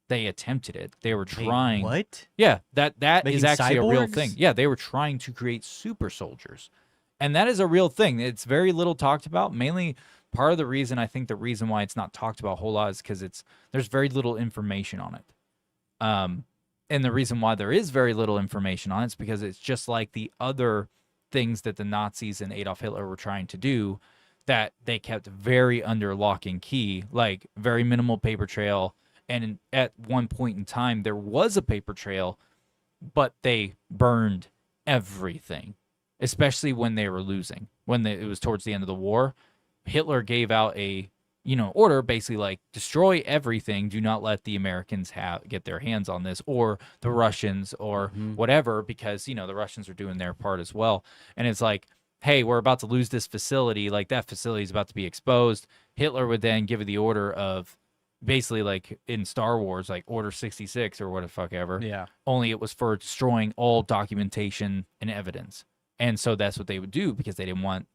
They attempted it. They were trying. What? Yeah, that Making is actually a real cyborgs? thing. Yeah, they were trying to create super soldiers. And that is a real thing. It's very little talked about. Mainly part of the reason, I think the reason why it's not talked about a whole lot is because there's very little information on it. And the reason why there is very little information on it is because it's just like the other things that the Nazis and Adolf Hitler were trying to do, that they kept very under lock and key, like very minimal paper trail. And at one point in time, there was a paper trail, but they burned everything, especially when they were losing. It was towards the end of the war, Hitler gave out a order, basically like, destroy everything. Do not let the Americans get their hands on this, or the Russians, or whatever, because the Russians are doing their part as well. And it's like, hey, we're about to lose this facility. Like, that facility is about to be exposed. Hitler would then give the order of, basically like in Star Wars, like Order 66 or what the fuck ever. Yeah. Only it was for destroying all documentation and evidence. And so that's what they would do, because they didn't want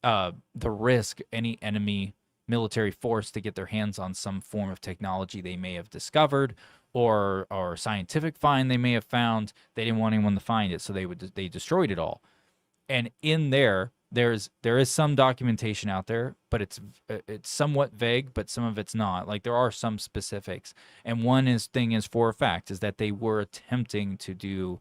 the risk any enemy military force to get their hands on some form of technology they may have discovered, or scientific find they may have found. They didn't want anyone to find it, so they destroyed it all. And in there is some documentation out there, but it's somewhat vague, but some of it's not. Like, there are some specifics, and one thing is for a fact is that they were attempting to do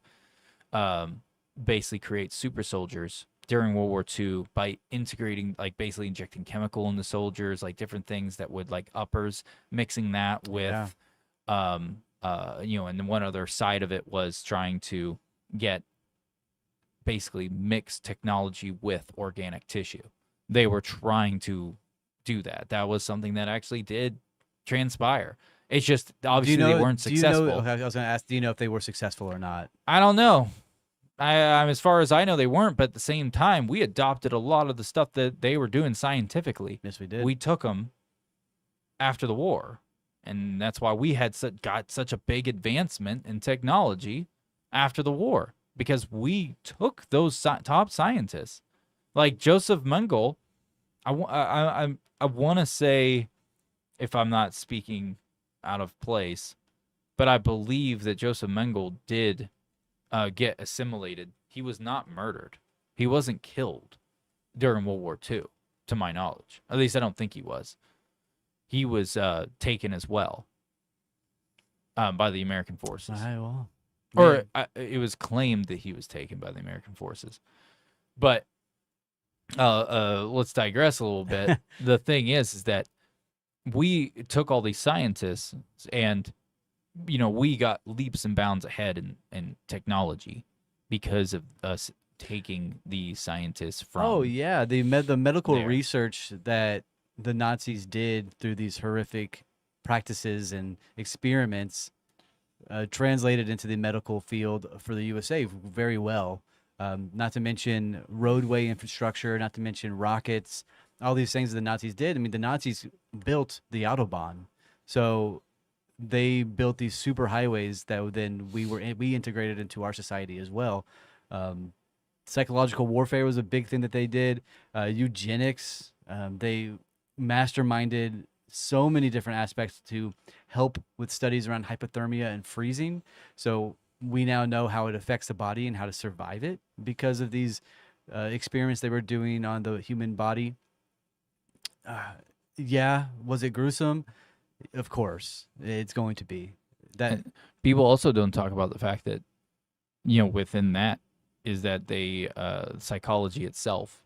basically create super soldiers during World War II by integrating, like, basically injecting chemical into soldiers, like different things that would, like, uppers, mixing that with and then one other side of it was trying to get basically mix technology with organic tissue. They were trying to do that. That was something that actually did transpire. It's just obviously they weren't successful. Okay, I was going to ask, do you know if they were successful or not? I don't know. I'm as far as I know, they weren't. But at the same time, we adopted a lot of the stuff that they were doing scientifically. Yes, we did. We took them after the war, and that's why we had got such a big advancement in technology after the war. Because we took those top scientists, like Joseph Mengele. I want to say, if I'm not speaking out of place, but I believe that Joseph Mengele did get assimilated. He was not murdered. He wasn't killed during World War II, to my knowledge. At least I don't think he was. He was taken as well by the American forces. Well. Or it was claimed that he was taken by the American forces. But let's digress a little bit. The thing is that we took all these scientists and, we got leaps and bounds ahead in technology because of us taking the scientists from. Oh, yeah. The medical there. research that the Nazis did through these horrific practices and experiments translated into the medical field for the USA very well. Not to mention roadway infrastructure, not to mention rockets, all these things that the Nazis did. I mean, the Nazis built the Autobahn. So they built these super highways that then we integrated into our society as well. Psychological warfare was a big thing that they did. Eugenics, they masterminded so many different aspects to help with studies around hypothermia and freezing. So we now know how it affects the body and how to survive it because of these experiments they were doing on the human body. Yeah, was it gruesome? Of course, it's going to be. That people also don't talk about the fact that, within that is that they psychology itself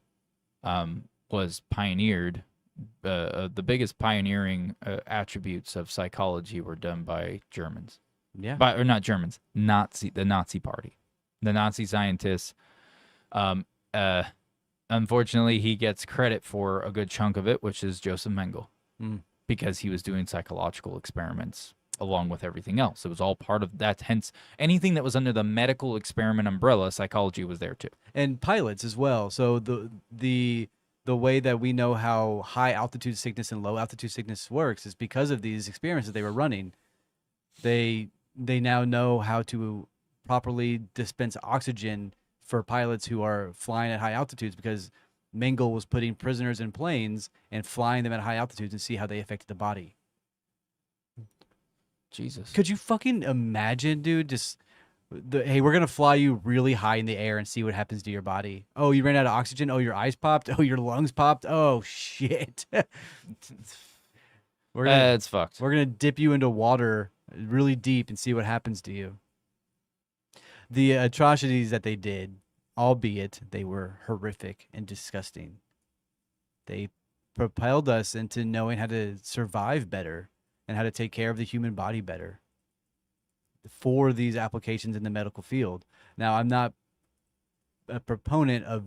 was pioneered. The biggest pioneering attributes of psychology were done by Germans. Yeah. Or not Germans, the Nazi Party. The Nazi scientists. Unfortunately, he gets credit for a good chunk of it, which is Joseph Mengele, because he was doing psychological experiments along with everything else. It was all part of that. Hence, anything that was under the medical experiment umbrella, psychology was there too. And pilots as well. So the the way that we know how high altitude sickness and low altitude sickness works is because of these experiments that they were running. They now know how to properly dispense oxygen for pilots who are flying at high altitudes, because Mengele was putting prisoners in planes and flying them at high altitudes and see how they affected the body. Jesus. Could you fucking imagine, dude? Just hey, we're gonna fly you really high in the air and see what happens to your body. Oh, you ran out of oxygen. Oh, your eyes popped. Oh, your lungs popped. Oh shit. It's fucked. We're gonna dip you into water really deep and see what happens to you. The atrocities that they did, albeit they were horrific and disgusting, they propelled us into knowing how to survive better and how to take care of the human body better for these applications in the medical field. Now, I'm not a proponent of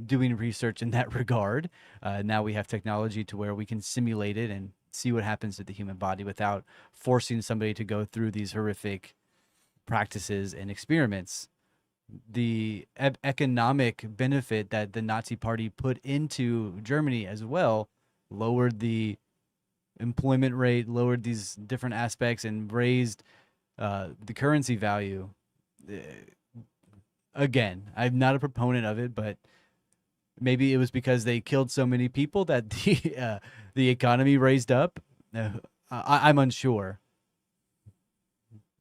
doing research in that regard. Now we have technology to where we can simulate it and see what happens to the human body without forcing somebody to go through these horrific practices and experiments. The economic benefit that the Nazi Party put into Germany as well lowered the employment rate, lowered these different aspects, and raised the currency value. Again, I'm not a proponent of it, but maybe it was because they killed so many people that the economy raised up. I'm unsure.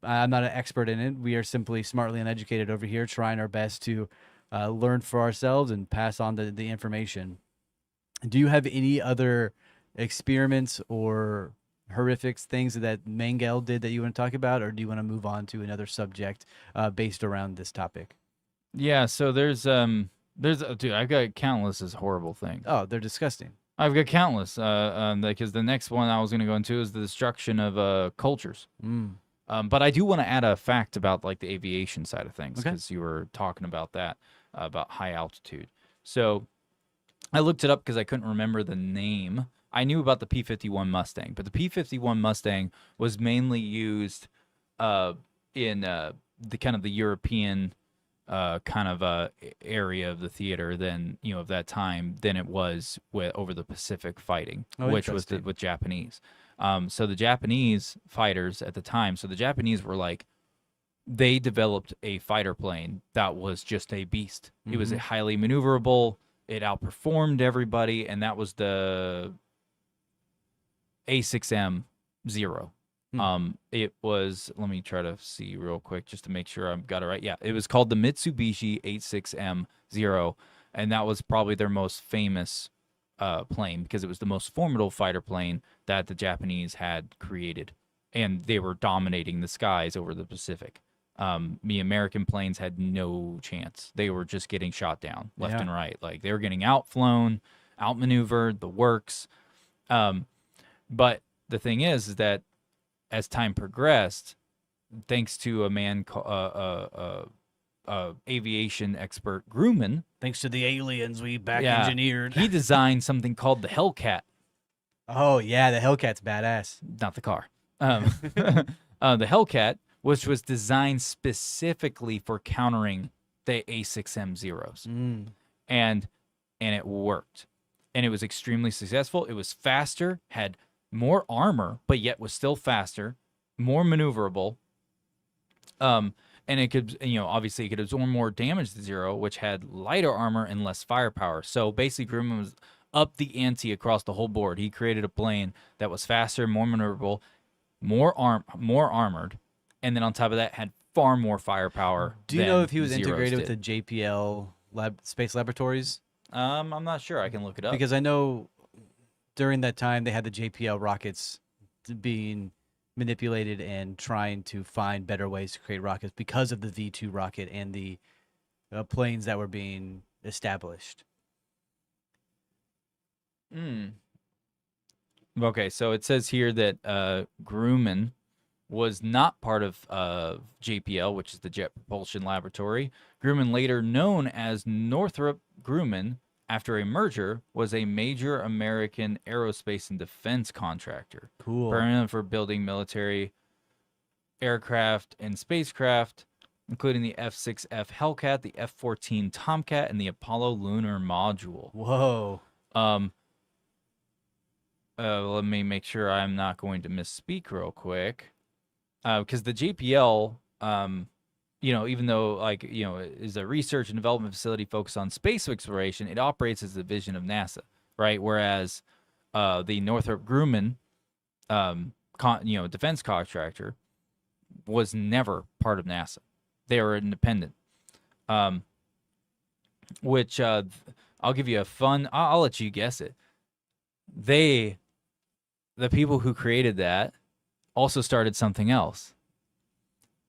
I'm not an expert in it. We are simply smartly uneducated over here, trying our best to learn for ourselves and pass on the information. Do you have any other experiments or horrific things that Mengele did that you want to talk about, or do you want to move on to another subject based around this topic? Yeah, so there's dude, I've got countless as horrible things. Oh, they're disgusting. I've got countless because the next one I was going to go into is the destruction of cultures. But I do want to add a fact about like the aviation side of things, because you were talking about that, about high altitude. So I looked it up because I couldn't remember the name. I knew about the P-51 Mustang, but the P-51 Mustang was mainly used in the kind of the European area of the theater of that time than it was over the Pacific fighting, which was with Japanese. So the Japanese fighters at the time, the Japanese were like, they developed a fighter plane that was just a beast. It was a highly maneuverable. It outperformed everybody, and that was the A6M0. It was, let me try to see real quick just to make sure I've got it right. Yeah, it was called the Mitsubishi A6M0, and that was probably their most famous plane, because it was the most formidable fighter plane that the Japanese had created, and they were dominating the skies over the Pacific. The American planes had no chance. They were just getting shot down left and right. Like, they were getting outflown, outmaneuvered, the works. But the thing is that as time progressed, thanks to a man, aviation expert Grumman, Thanks to the aliens we back engineered. he designed something called the Hellcat. Oh yeah, the Hellcat's badass. Not the car. The Hellcat, which was designed specifically for countering the A6M0s. And it worked. And it was extremely successful. It was faster, had more armor, but yet was still faster, more maneuverable. And it could, obviously it could absorb more damage to Zero, which had lighter armor and less firepower. So basically Grumman was up the ante across the whole board. He created a plane that was faster, more maneuverable, more armored, and then on top of that had far more firepower. Do you know if he was Zero's integrated with did. the JPL space laboratories? I'm not sure. I can look it up. Because I know during that time they had the JPL rockets being manipulated and trying to find better ways to create rockets because of the V2 rocket and the planes that were being established. Okay, so it says here that Grumman was not part of JPL, which is the Jet Propulsion Laboratory. Grumman, later known as Northrop Grumman, after a merger, was a major American aerospace and defense contractor. Cool. Primarily for building military aircraft and spacecraft, including the F-6F Hellcat, the F-14 Tomcat, and the Apollo lunar module. Whoa. Let me make sure I'm not going to misspeak real quick. Because the JPL, even though is a research and development facility focused on space exploration, it operates as a division of NASA, right? Whereas the Northrop Grumman, defense contractor, was never part of NASA. They were independent. Which I'll give you a fun. I'll let you guess it. The people who created that also started something else.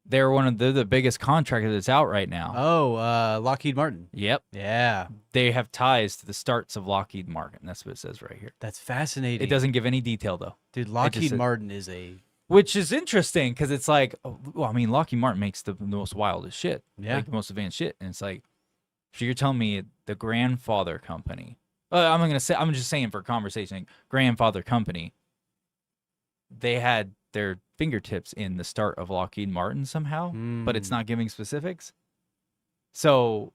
They're the biggest contractor that's out right now. Oh, Lockheed Martin. Yep. Yeah. They have ties to the starts of Lockheed Martin. That's what it says right here. That's fascinating. It doesn't give any detail though. Dude, Lockheed Martin is a... Which is interesting because it's like, Lockheed Martin makes the most wildest shit. Yeah. Like the most advanced shit. And it's like, so you're telling me the grandfather company, I'm just saying for conversation, grandfather company, they had their fingertips in the start of Lockheed Martin somehow, but it's not giving specifics. So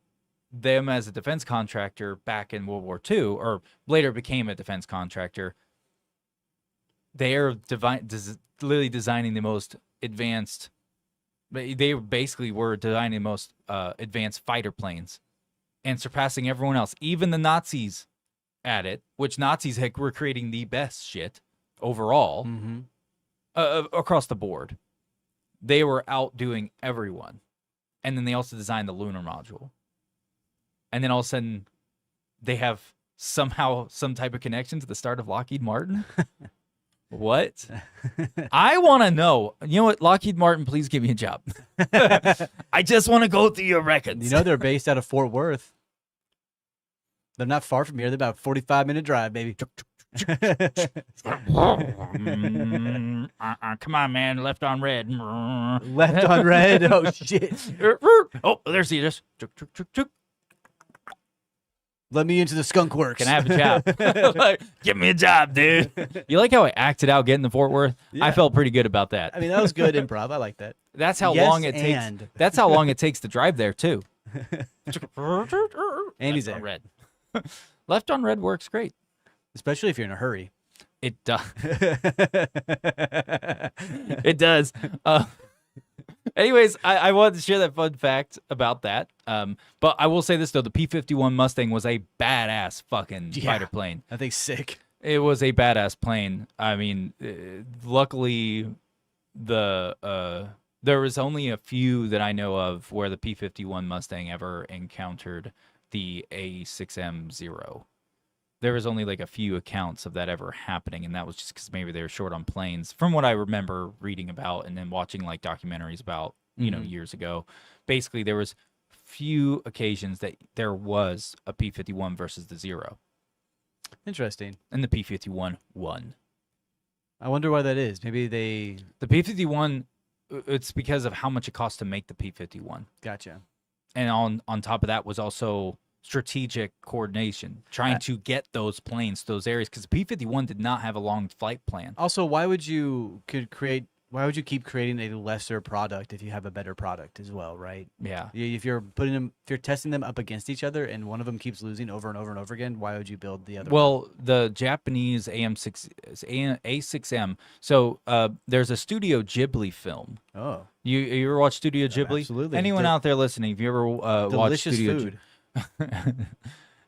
them as a defense contractor back in World War II, or later became a defense contractor, they're literally designing the most advanced, they basically were designing the most advanced fighter planes and surpassing everyone else, even the Nazis at it, which Nazis were creating the best shit overall. Across the board. They were outdoing everyone. And then they also designed the lunar module. And then all of a sudden, they have somehow some type of connection to the start of Lockheed Martin? What? I want to know. You know what? Lockheed Martin, please give me a job. I just want to go through your records. You know they're based out of Fort Worth. They're not far from here. They're about a 45-minute drive, baby. Come on, man. Left on red. Left on red? Oh, shit. Oh, there's the just. Let me into the skunk works. Can I have a job? Like, give me a job, dude. You like how I acted out getting to Fort Worth? Yeah. I felt pretty good about that. I mean, that was good improv. I like that. That's how long it takes. That's how long it takes to drive there, too. And he's there. Red. Left on red works great. Especially if you're in a hurry. It does. It does. Anyways, I wanted to share that fun fact about that. But I will say this, though. The P-51 Mustang was a badass fucking fighter plane. I think sick. It was a badass plane. I mean, luckily, there was only a few that I know of where the P-51 Mustang ever encountered the A6M0. There was only like a few accounts of that ever happening, and that was just because maybe they were short on planes. From what I remember reading about and then watching like documentaries about, years ago, basically there was few occasions that there was a P-51 versus the Zero. Interesting. And the P-51 won. I wonder why that is. Maybe the P-51, it's because of how much it cost to make the P-51. Gotcha. And on top of that was also strategic coordination, trying to get those planes to those areas, because the P-51 did not have a long flight plan. Also, why would you keep creating a lesser product if you have a better product as well, right? Yeah. If you're testing them up against each other and one of them keeps losing over and over and over again, why would you build the other one? The Japanese A6M. So there's a Studio Ghibli film. Oh. You ever watch Studio Ghibli? Absolutely. Anyone out there listening, have you ever watched Studio food.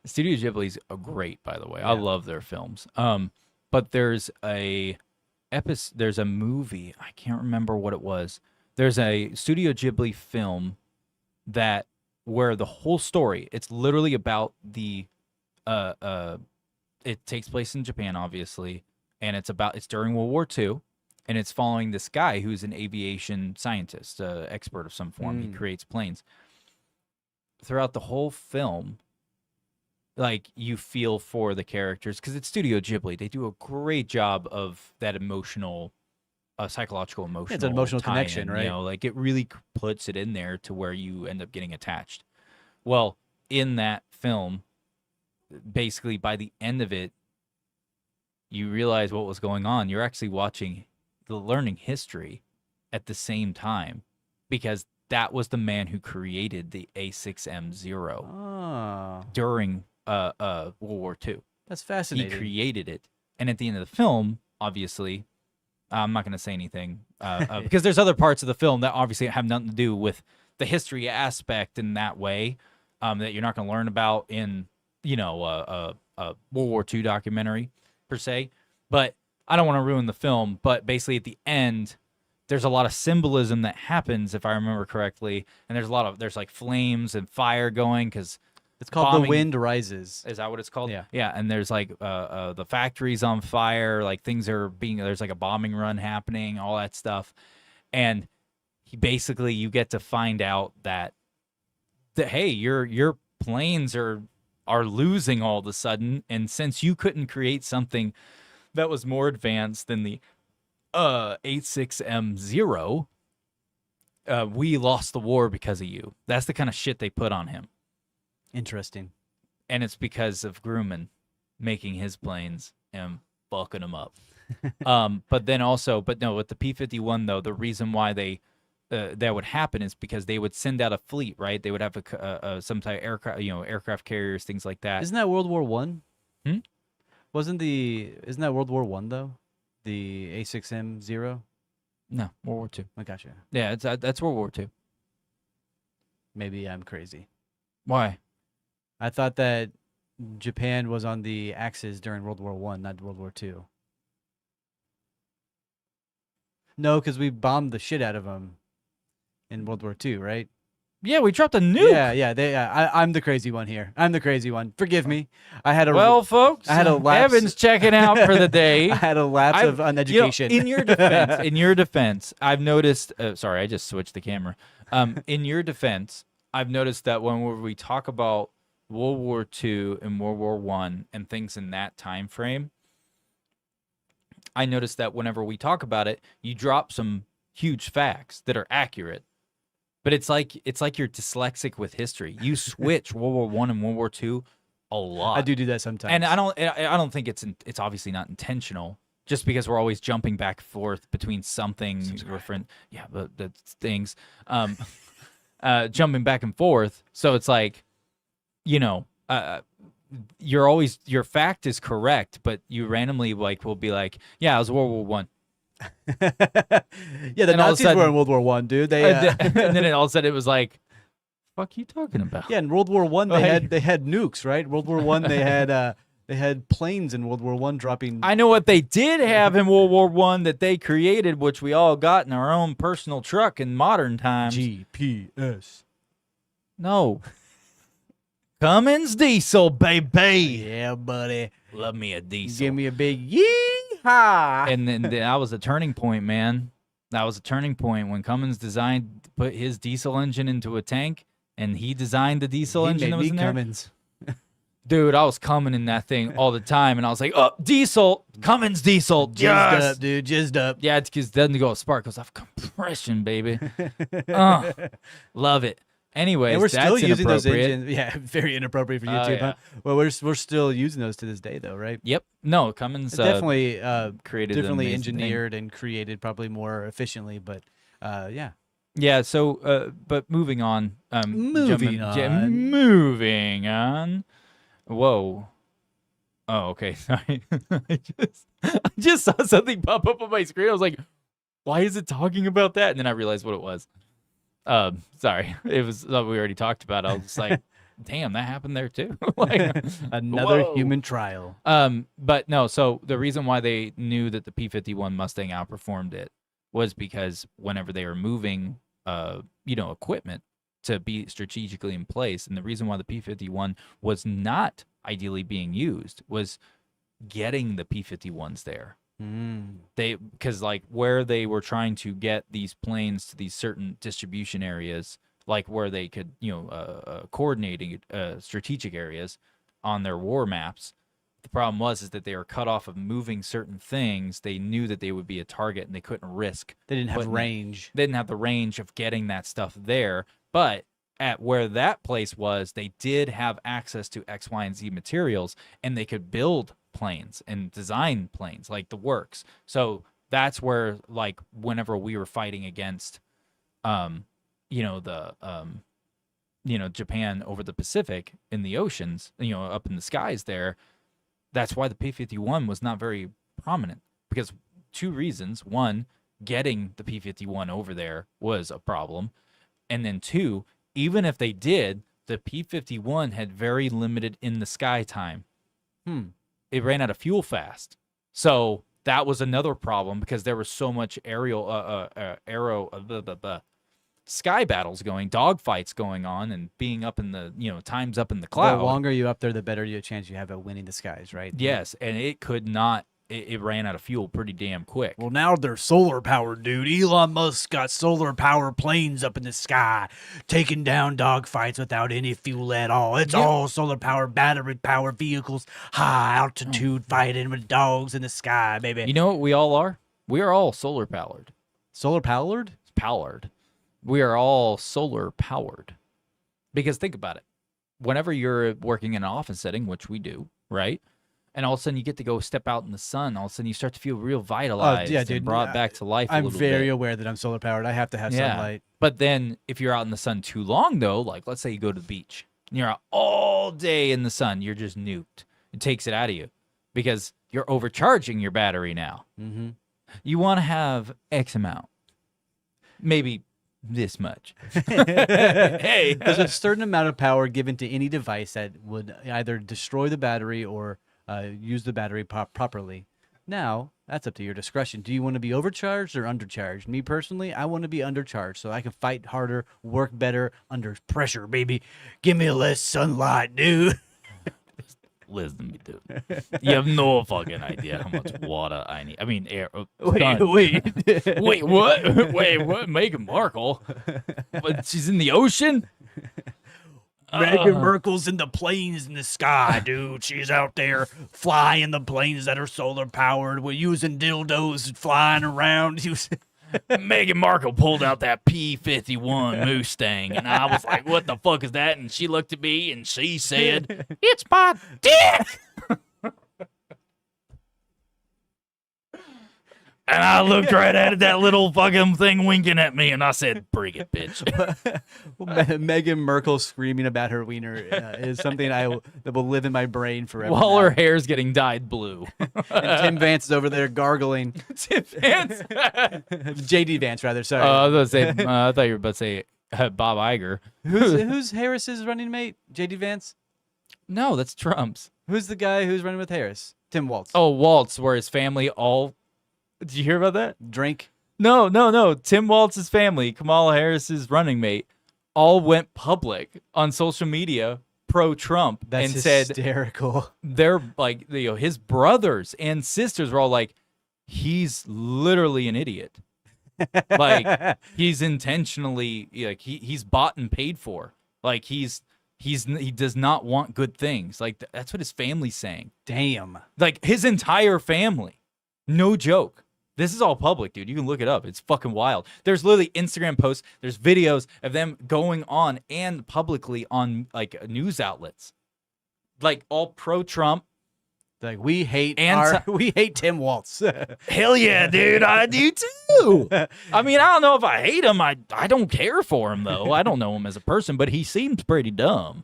Studio Ghibli's great, by the way. Yeah. I love their films. But there's a movie, I can't remember what it was. There's a Studio Ghibli film where the whole story, it's literally about it takes place in Japan, obviously, and it's during World War II, and it's following this guy who's an aviation scientist, expert of some form. He creates planes. Throughout the whole film, like, you feel for the characters because it's Studio Ghibli. They do a great job of that emotional, psychological emotional. It's an emotional connection, right? Like, it really puts it in there to where you end up getting attached. Well, in that film, basically by the end of it, you realize what was going on. You're actually learning history at the same time, because that was the man who created the A6M0 during World War II. That's He fascinating. created it. And at the end of the film, obviously, I'm not going to say anything because there's other parts of the film that obviously have nothing to do with the history aspect in that way that you're not going to learn about in, a World War II documentary per se. But I don't want to ruin the film. But basically, at the end, there's a lot of symbolism that happens, if I remember correctly, and there's like flames and fire going because It's called bombing- The Wind Rises. is that what it's called? Yeah. Yeah, and there's like the factory's on fire, like there's like a bombing run happening, all that stuff. And you get to find out that hey, your planes are losing all of a sudden, and since you couldn't create something that was more advanced than the 86M0, we lost the war because of you. That's the kind of shit they put on him. Interesting. And it's because of Grumman making his planes and fucking them up. But no, with the P-51 though, the reason why that would happen is because they would send out a fleet, right? They would have some type of aircraft, aircraft carriers, things like that. Isn't that World War One? Hmm? Isn't that World War One though? The A6M0? No, World War II. I gotcha. Yeah, that's World War II. Maybe I'm crazy. Why? I thought that Japan was on the Axis during World War One, not World War Two. No, because we bombed the shit out of them in World War Two, right? Yeah, we dropped a nuke. Yeah. I'm the crazy one here. I'm the crazy one. Forgive me. I had a Well, folks, I had a lapse. Evan's checking out for the day. I had a lapse of uneducation. In your defense, I've noticed. Sorry, I just switched the camera. In your defense, I've noticed that when we talk about World War II and World War I and things in that time frame, I noticed that whenever we talk about it, you drop some huge facts that are accurate. But it's like you're dyslexic with history. You switch World War I and World War II a lot. I do that sometimes. And I don't think it's obviously not intentional. Just because we're always jumping back and forth between something different, but the things, jumping back and forth. So it's like, your fact is correct, but you randomly will be like, yeah, it was World War One. Yeah, the And all of a Nazis sudden- were in World War One, dude. They And then all of a sudden it was like, fuck you talking about? yeah, in World War One Like- they had nukes, right? World War One they had planes in World War One dropping. I know what they did have in World War One that they created, which we all got in our own personal truck in modern times. GPS. No. Cummins diesel, baby. Yeah, buddy. Love me a diesel. Give me a big yeehaw. And then that was a turning point, man. That was a turning point when Cummins designed to put his diesel engine into a tank, and he designed the diesel He engine made that was me in there. Cummins. Dude, I was coming in that thing all the time, and I was like, "Oh, diesel, Cummins diesel, Jizzed yes, up, dude. Jizzed up. yeah." It's because it doesn't go spark, goes off compression, baby. Love it. Anyways, And we're still that's using those inappropriate. engines. Yeah, very inappropriate for Oh, YouTube. yeah. Huh? Well, we're still using those to this day, though, right? Yep. No, Cummins Definitely created an differently amazing thing. engineered and created, probably more efficiently. But yeah, Yeah. So, but moving on. Moving on. Moving on. Whoa. Oh, okay. Sorry. I just saw something pop up on my screen. I was like, why is it talking about that? And then I realized what it was. Sorry. It was something we already talked about. I was just like, damn, that happened there too. Like, another whoa. human trial. But no, so the reason why they knew that the P-51 Mustang outperformed it was because whenever they were moving, equipment to be strategically in place, and the reason why the P-51 was not ideally being used was getting the P-51s there. Because where they were trying to get these planes to these certain distribution areas, like where they could, coordinating strategic areas on their war maps. The problem is that they were cut off of moving certain things. They knew that they would be a target, and they couldn't risk. They didn't have putting it- range. They didn't have the range of getting that stuff there. But at where that place was, they did have access to X, Y, and Z materials, and they could build planes and design planes, like the works. So that's where, whenever we were fighting against, Japan over the Pacific in the oceans, up in the skies there, That's why the P-51 was not very prominent, because 2 reasons. 1, getting the P-51 over there was a problem. And then 2, even if they did, the P-51 had very limited in the sky time. It ran out of fuel fast. So that was another problem, because there was so much sky battles going, dogfights going on, and being up in the, times up in the cloud. The longer you up there, the better chance you have of winning the skies, right? Yes, and it could not. It ran out of fuel pretty damn quick. Well, now they're solar powered, dude. Elon Musk got solar power planes up in the sky, taking down dogfights without any fuel at all. It's all solar powered, battery powered vehicles, high altitude fighting with dogs in the sky, baby. You know what we all are? We are all solar powered. Solar powered? Powered. We are all solar powered. Because think about it. Whenever you're working in an office setting, which we do, right? And all of a sudden you get to go step out in the sun. All of a sudden you start to feel real vitalized and brought back to life a little bit. I'm very aware that I'm solar powered. I have to have sunlight. But then if you're out in the sun too long, though, like let's say you go to the beach and you're out all day in the sun, you're just nuked. It takes it out of you because you're overcharging your battery now. Mm-hmm. You want to have X amount, maybe this much. Hey, there's a certain amount of power given to any device that would either destroy the battery or use the battery properly. Now, that's up to your discretion. Do you want to be overcharged or undercharged? Me personally, I want to be undercharged so I can fight harder, work better under pressure, baby. Give me less sunlight, dude. Listen to me, dude. You have no fucking idea how much water I need. I mean, air. Wait. Wait, what? Wait, what? Meghan Markle? But she's in the ocean? Meghan Markle's in the planes in the sky, dude. She's out there flying the planes that are solar powered. We're using dildos flying around. Meghan Markle pulled out that P-51 Mustang, and I was like, what the fuck is that? And she looked at me, and she said, it's my dick! And I looked right at it, that little fucking thing winking at me, and I said, bring it, bitch. Meghan Markle screaming about her wiener is something that will live in my brain forever. While her hair's getting dyed blue. And Tim Vance is over there gargling. Tim Vance? JD Vance, rather, sorry. I was about to say, I thought you were about to say Bob Iger. Who's Harris's running mate? JD Vance? No, that's Trump's. Who's the guy who's running with Harris? Tim Walz. Oh, Waltz, where his family all... Did you hear about that? Drink? No. Tim Walz's family, Kamala Harris's running mate, all went public on social media pro-Trump. That's and said hysterical. They're like, his brothers and sisters were all like, he's literally an idiot. Like, he's intentionally, like, he's bought and paid for. Like, he does not want good things. Like, that's what his family's saying. Damn. Like, his entire family. No joke. This is all public, dude. You can look it up. It's fucking wild. There's literally Instagram posts. There's videos of them going on and publicly on, like, news outlets. Like, all pro-Trump. Like, we hate Tim Walz. Hell yeah, dude. I do, too. I mean, I don't know if I hate him. I don't care for him, though. I don't know him as a person, but he seems pretty dumb.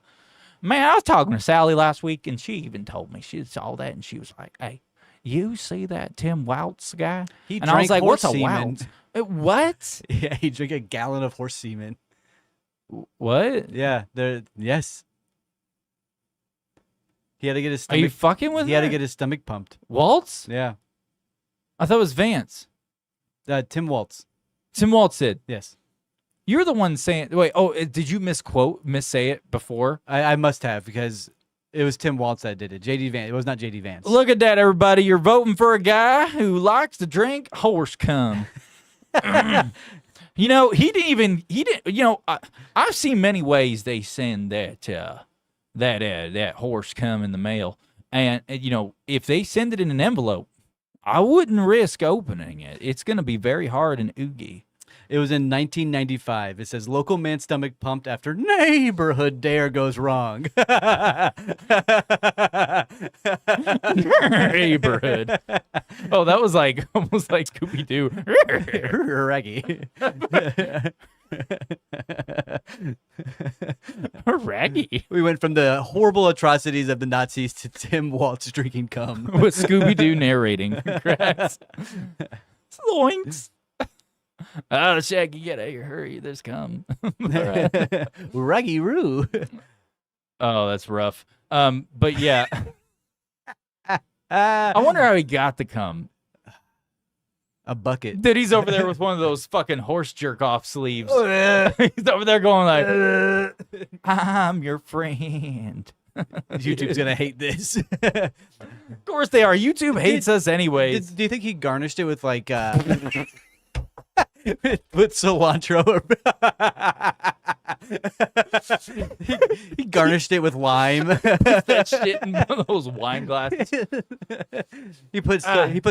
Man, I was talking to Sally last week, and she even told me she saw that, and she was like, hey, you see that Tim Waltz guy? And I was like, what's a semen. Waltz? What? Yeah, he drank a gallon of horse semen. What? Yeah, yes. He had to get his stomach. Are you fucking with me? He had to get his stomach pumped. Waltz? Yeah. I thought it was Vance. Tim Waltz. Tim Waltz did. Yes. You're the one saying, wait, did you missay it before? I must have, because it was Tim Waltz that did it. JD Vance. It was not JD Vance. Look at that, everybody. You're voting for a guy who likes to drink horse cum. He didn't, I've seen many ways they send that horse cum in the mail. And, if they send it in an envelope, I wouldn't risk opening it. It's going to be very hard and oogie. It was in 1995. It says, local man stomach pumped after neighborhood dare goes wrong. Neighborhood. Oh, that was like almost like Scooby-Doo. Raggy. Raggy. We went from the horrible atrocities of the Nazis to Tim Waltz drinking cum. With Scooby-Doo narrating. Congrats. Sloinks. Oh, Shaggy, get out of here. Hurry. There's cum. Right. Raggy Roo. Oh, that's rough. But yeah, I I wonder how he got the cum. a bucket. That he's over there with one of those fucking horse jerk-off sleeves. He's over there going like, I'm your friend. YouTube's gonna hate this. Of course they are. YouTube hates us anyways. Do you think he garnished it with like with cilantro? He garnished it with lime. That shit in one of those wine glasses. He puts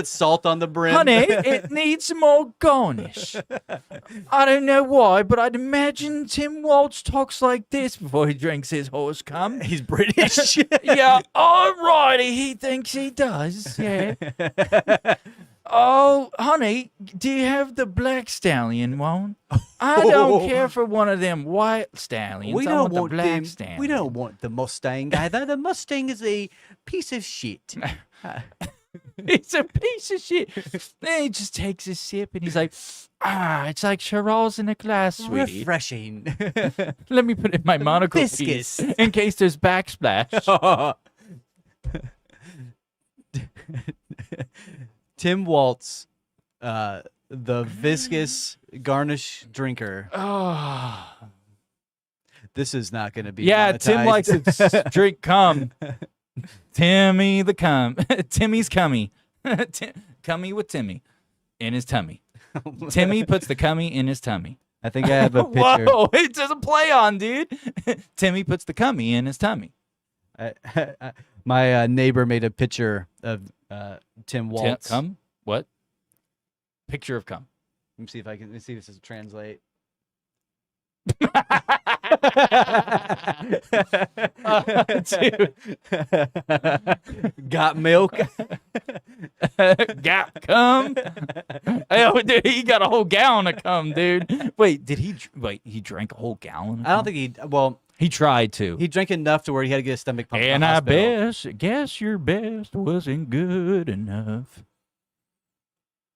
salt on the brim. Honey, it needs some more garnish. I don't know why, but I'd imagine Tim Waltz talks like this before he drinks his horse cum. He's British. Yeah, alrighty, he thinks he does. Yeah. Oh, honey, do you have the black stallion one? I don't care for one of them white stallions. We I don't want the want black them. stallion. We don't want the Mustang either. The Mustang is a piece of shit. It's a piece of shit. Then he just takes a sip and he's like, it's like Shiraz in a glass, sweetie. Refreshing. Let me put it in my monocle Viscous. piece in case there's backsplash. Tim Waltz, the viscous garnish drinker. Oh. This is not going to be. Yeah, Tim monetized. likes to drink cum. Timmy the cum. Timmy's cummy. Cummy with Timmy in his tummy. Timmy puts the cummy in his tummy. I think I have a picture. Whoa, it does a play on, dude. Timmy puts the cummy in his tummy. My neighbor made a picture of Tim Waltz. Cum? What? Picture of cum. Let me see if I can. Let me see if this is translate. Dude. Got milk. Got cum. Oh, dude, he got a whole gallon of cum, dude. Wait, did he? Wait, he drank a whole gallon? Of I don't cum? think he. Well, He tried to. he drank enough to where he had to get a stomach pump. And I guess your best wasn't good enough.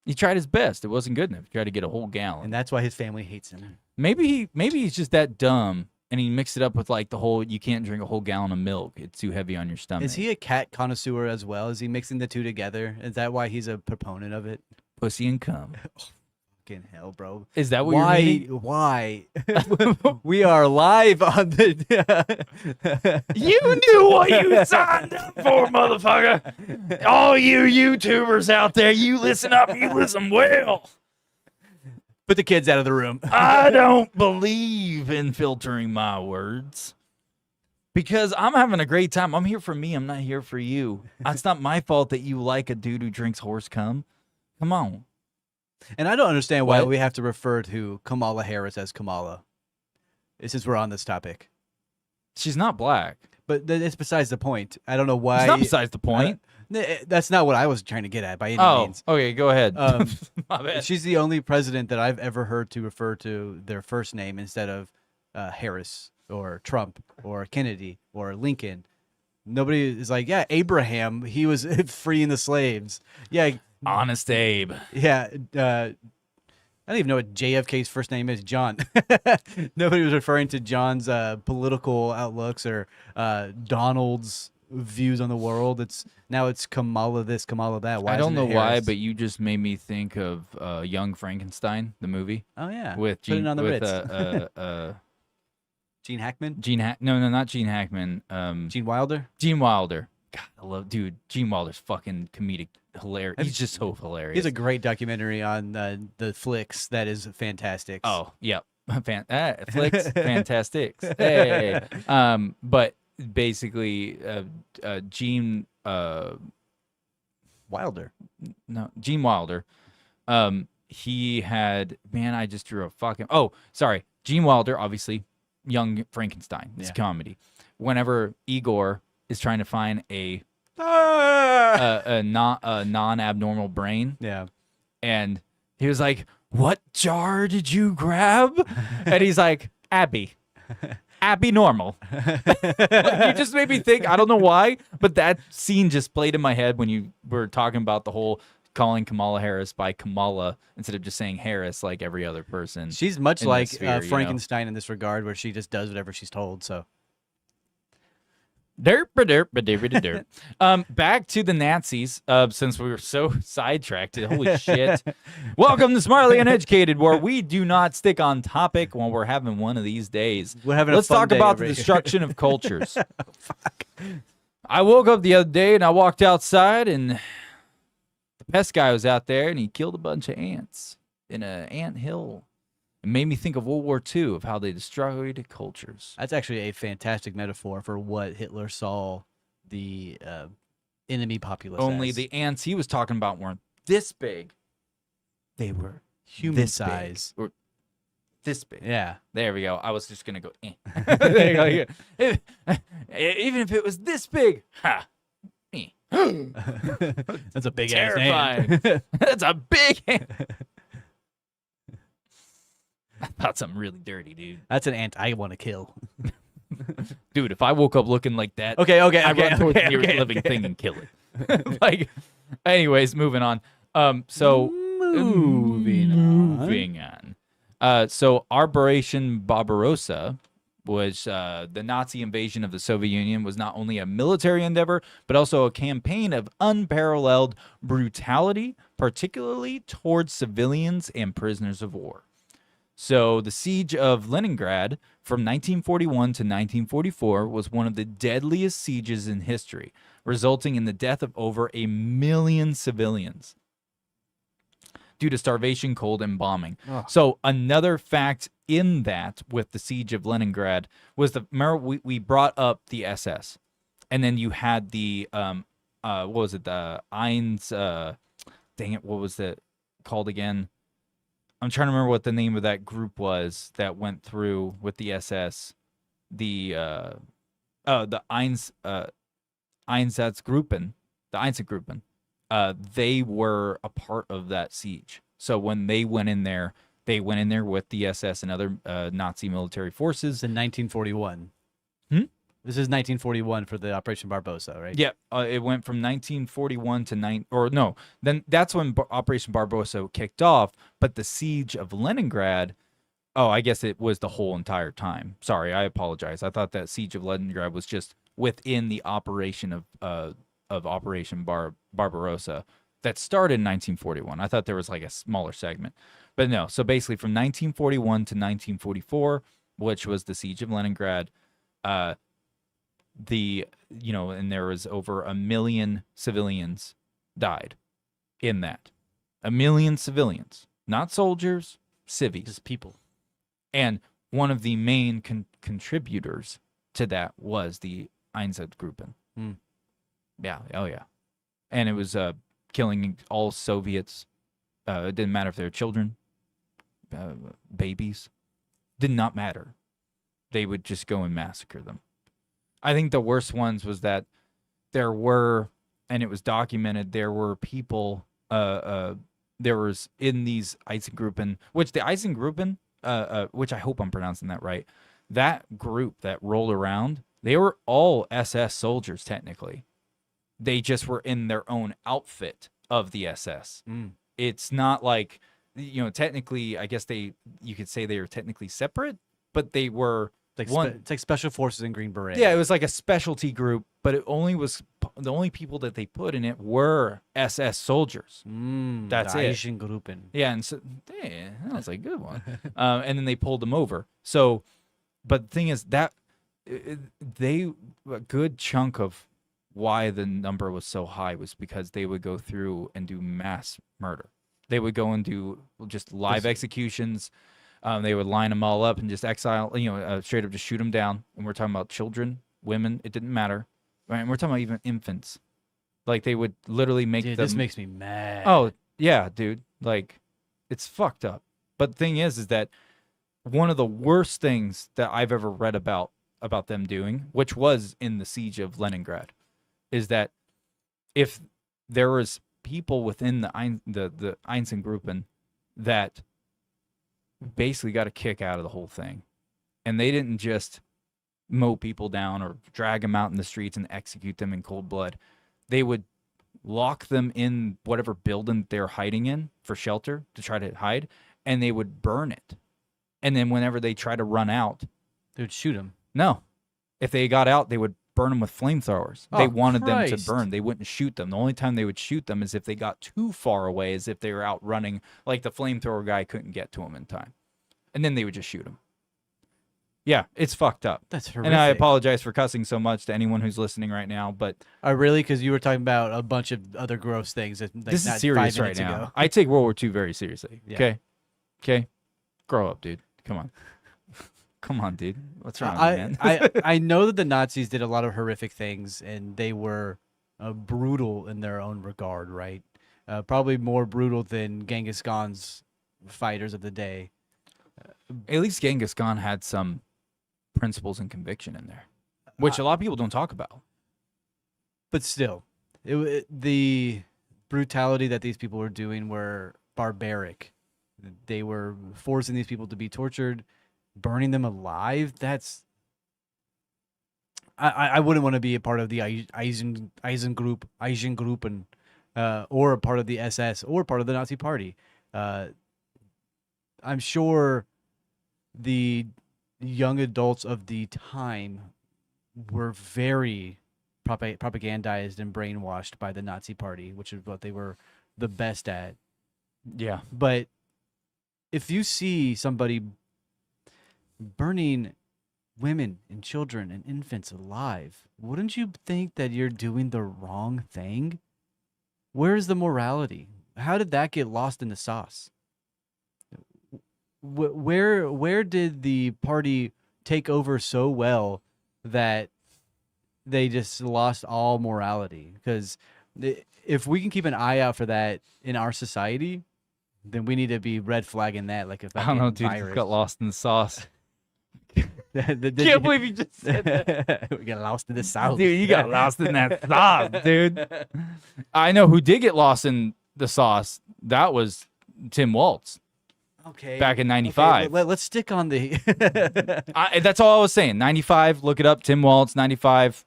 He tried his best. It wasn't good enough. He tried to get a whole gallon. and that's why his family hates him. Maybe he's just that dumb, and he mixed it up with like the whole you can't drink a whole gallon of milk. It's too heavy on your stomach. Is he a cat connoisseur as well? Is he mixing the two together? Is that why he's a proponent of it? Pussy and cum? Fucking hell, bro. Is that what Why? you're meaning? Why? We are live on the. You knew what you signed up for, motherfucker. All you YouTubers out there, you listen up, you listen well. Put the kids out of the room. I don't believe in filtering my words because I'm having a great time. I'm here for me. I'm not here for you. It's not my fault that you like a dude who drinks horse cum. Come on. And I don't understand why What? we have to refer to Kamala Harris as Kamala, since we're on this topic. She's not black. But it's besides the point. I don't know why. It's not besides the point. That's not what I was trying to get at by any Oh, means. okay, go ahead. My bad. She's the only president that I've ever heard to refer to their first name instead of Harris or Trump or Kennedy or Lincoln. Nobody is like, yeah, Abraham, he was freeing the slaves. Yeah, Honest Abe. yeah. I don't even know what JFK's first name is. John. Nobody was referring to John's political outlooks or Donald's views on the world. It's Kamala this, Kamala that. Why I don't know isn't it why, Harris? but you just made me think of Young Frankenstein, the movie Oh yeah, with Put it Gene on the with Ritz. Gene Hackman, no, not Gene Hackman. Gene Wilder. Gene Wilder. God, I love, dude. Gene Wilder's fucking comedic, hilarious. He's just so hilarious. He has a great documentary on the flicks that is fantastic. Oh, yep. Flicks, fantastics. Hey. But basically, Gene, Wilder. no, Gene Wilder. He had, man, I just drew a fucking. Oh, sorry, Gene Wilder. Obviously, Young Frankenstein. It's Yeah. comedy. Whenever Igor is trying to find a non-abnormal brain, Yeah. and he was like, "What jar did you grab?" And he's like, "Abby, happy normal. You just made me think. I don't know why, but that scene just played in my head when you were talking about the whole calling Kamala Harris by Kamala instead of just saying Harris like every other person. She's much in like this sphere, you know? Frankenstein in this regard, where she just does whatever she's told. So Derp, derp, derp, derp. Back to the Nazis, since we were so sidetracked. Holy shit. Welcome to Smartly Uneducated, where we do not stick on topic when we're having one of these days. We're having a Let's fun talk day about over the here. destruction of cultures. I woke up the other day and I walked outside and the pest guy was out there and he killed a bunch of ants in an ant hill. It made me think of World War II, of how they destroyed cultures. that's actually a fantastic metaphor for what Hitler saw the enemy populace Only as. the ants he was talking about weren't this big. They were human this size. big, or this big. Yeah. There we go. I was just gonna go. There you go. Even if it was this big, ha. Eh. That's a big Terrifying. ass ant. That's a big ant. I thought something really dirty, dude. That's an ant I want to kill. Dude, if I woke up looking like that, Okay, I run towards the nearest living thing and kill it. Like, anyways, moving on. So moving on. So Operation Barbarossa was the Nazi invasion of the Soviet Union was not only a military endeavor, but also a campaign of unparalleled brutality, particularly towards civilians and prisoners of war. So the siege of Leningrad from 1941 to 1944 was one of the deadliest sieges in history, resulting in the death of over 1 million civilians due to starvation, cold, and bombing. Oh. So another fact in that with the siege of Leningrad was remember we brought up the SS, and then you had the what was it, the Eins dang it, what was it called again? I'm trying to remember what the name of that group was that went through with the SS. The Einsatzgruppen, the Einsatzgruppen. They were a part of that siege. So when they went in there with the SS and other Nazi military forces. It's in 1941. Hmm? This is 1941 for the Operation Barbarossa, right? Yeah, it went from 1941 to then that's when Operation Barbarossa kicked off, but the siege of Leningrad, I guess it was the whole entire time. Sorry, I apologize. I thought that siege of Leningrad was just within the operation of Operation Barbarossa that started in 1941. I thought there was like a smaller segment. But no, so basically from 1941 to 1944, which was the siege of Leningrad, and there was over 1 million civilians died in that. 1 million civilians, not soldiers, civvies. Just people. And one of the main contributors to that was the Einsatzgruppen. Hmm. Yeah, oh yeah. And it was killing all Soviets. It didn't matter if they were children, babies. Did not matter. They would just go and massacre them. I think the worst ones was that there were, and it was documented, there were people, there was in these Einsatzgruppen, which the Einsatzgruppen, which I hope I'm pronouncing that right, that group that rolled around, they were all SS soldiers technically. They just were in their own outfit of the SS. Mm. It's not like, technically, I guess you could say they were technically separate, but they were It's one. it's like Special Forces and Green Beret. Yeah, it was like a specialty group, but it only was the only people that they put in it were SS soldiers. That's the it. Einsatzgruppen. Yeah, and so that was a good one. And then they pulled them over. So, but the thing is that a good chunk of why the number was so high was because they would go through and do mass murder. They would go and do just live executions. They would line them all up and just exile, straight up just shoot them down. And we're talking about children, women, it didn't matter. Right? And we're talking about even infants. Like they would literally make Dude, them. this makes me mad. Oh, yeah, dude. Like it's fucked up. But the thing is that one of the worst things that I've ever read about them doing, which was in the siege of Leningrad, is that if there was people within the Einsatzgruppen that basically got a kick out of the whole thing, and they didn't just mow people down or drag them out in the streets and execute them in cold blood. They would lock them in whatever building they're hiding in for shelter to try to hide, and they would burn it. And then whenever they try to run out, They would shoot him. no. If they got out, they would burn them with flamethrowers. They Oh, wanted them to Christ. burn. They wouldn't shoot them. The only time they would shoot them is if they got too far away, as if they were out running, like the flamethrower guy couldn't get to them in time. And then they would just shoot them. Yeah, it's fucked up. That's horrific. And I apologize for cussing so much to anyone who's listening right now, but Really? Because you were talking about a bunch of other gross things. Like this not is serious 5 right minutes now. ago. I take World War II very seriously. Yeah. Okay? Okay? Grow up, dude. Come on. Come on, dude. What's wrong, man? I know that the Nazis did a lot of horrific things, and they were brutal in their own regard, right? Probably more brutal than Genghis Khan's fighters of the day. At least Genghis Khan had some principles and conviction in there, which a lot of people don't talk about. But still, the brutality that these people were doing were barbaric. They were forcing these people to be tortured, burning them alive. I wouldn't want to be a part of the Eisen group, and or a part of the SS or part of the Nazi Party. I'm sure the young adults of the time were very propagandized and brainwashed by the Nazi Party, which is what they were the best at. Yeah. But if you see somebody burning women and children and infants alive, wouldn't you think that you're doing the wrong thing? Where's the morality? How did that get lost in the sauce? Where did the party take over so well that they just lost all morality? Because if we can keep an eye out for that in our society, then we need to be red flagging that like a I don't know, fucking dude. virus. It got lost in the sauce. Can't Can't believe you just said that. we got lost in the south. Dude, you got lost in that sauce, dude. I know who did get lost in the sauce. That was Tim Waltz Okay. back in 95. Let's stick on the. That's all I was saying. 95, look it up. Tim Waltz, 95,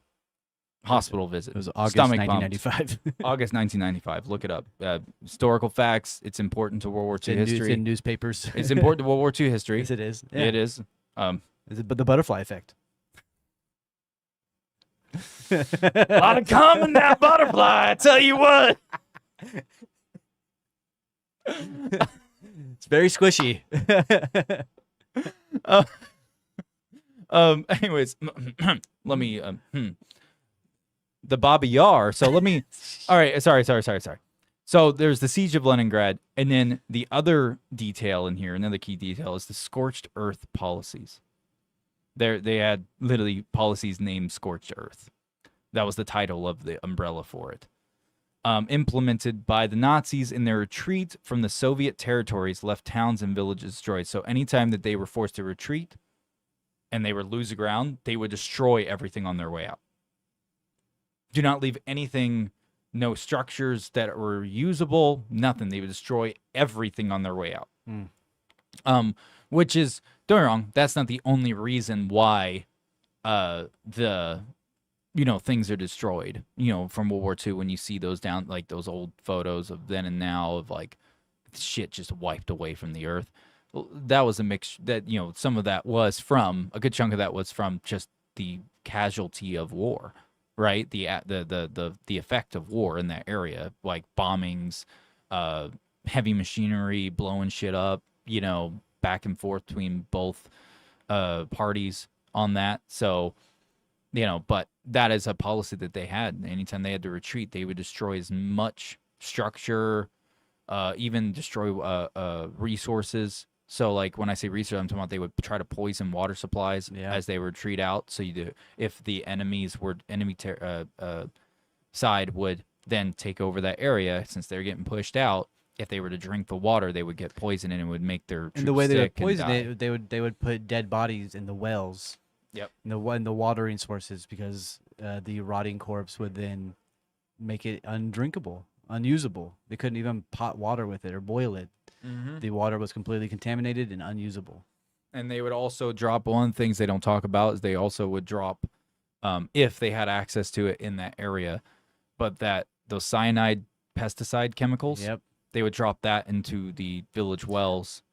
hospital visit. It was August Stomach bumps. 1995. August 1995. Look it up. Historical facts. It's important to World War II It's history. in newspapers. It's important to World War II history. Yes, it is. It is. But the butterfly effect. A lot of cum in that butterfly, I tell you what. It's very squishy. Anyways, let me the Baba Yar. So let me all right, sorry. So there's the siege of Leningrad, and then the other detail in here, another key detail is the scorched earth policies. They had literally policies named Scorched Earth. That was the title of the umbrella for it. Implemented by the Nazis in their retreat from the Soviet territories, left towns and villages destroyed. So anytime that they were forced to retreat and they would lose the ground, they would destroy everything on their way out. Do not leave anything, no structures that were usable, nothing. They would destroy everything on their way out. Which is, don't get me wrong, that's not the only reason why the things are destroyed, from World War II, when you see those like those old photos of then and now of like shit just wiped away from the earth. That was a mix that, some of that was from, a good chunk of that was from just the casualty of war, right? The effect of war in that area, like bombings, heavy machinery blowing shit up, back and forth between both parties on that. So, but that is a policy that they had. Anytime they had to retreat, they would destroy as much structure, even destroy resources. So, like, when I say resources, I'm talking about they would try to poison water supplies as they retreat out. So if the enemy side would then take over that area, since they're getting pushed out, if they were to drink the water, they would get poisoned, and it would make their troops And the way they would sick and poison die. it, they would put dead bodies in the wells. Yep. In the watering sources, because the rotting corpse would then make it undrinkable, unusable. They couldn't even pot water with it or boil it. Mm-hmm. The water was completely contaminated and unusable. And they would also drop, one of the things they don't talk about is they also would drop, if they had access to it in that area, but that those cyanide pesticide chemicals, Yep. they would drop that into the village wells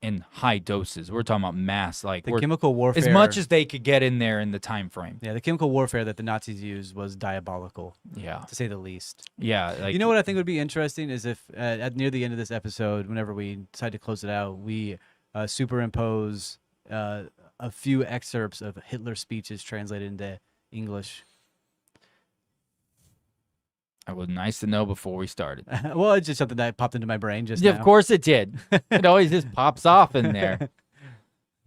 in high doses. We're talking about mass, like The chemical warfare. as much as they could get in there in the time frame. Yeah, the chemical warfare that the Nazis used was diabolical, Yeah. to say the least. Yeah. Like, You know what I think would be interesting is if at near the end of this episode, whenever we decide to close it out, we superimpose a few excerpts of Hitler's speeches translated into English. it was nice to know before we started. Well, it's just something that popped into my brain just Yeah, now. of course it did. It always just pops off in there.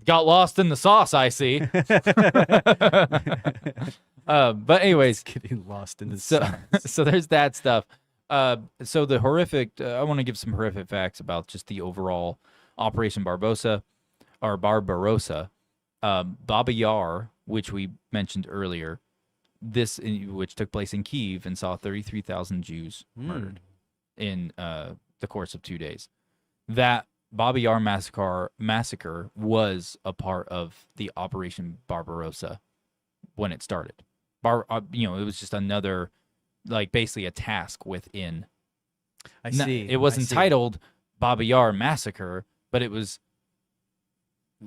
Got lost in the sauce, I see. But anyways, Getting lost in the so sun. so there's that stuff. So the horrific. I want to give some horrific facts about just the overall Operation Barbarossa, or Barbarossa. Baba Yar, which we mentioned earlier, which took place in Kyiv and saw 33,000 Jews murdered in the course of 2 days. That Baba Yar massacre was a part of the Operation Barbarossa when it started. It was just another, like, basically a task within. I see. It wasn't I see. titled Baba Yar Massacre, but it was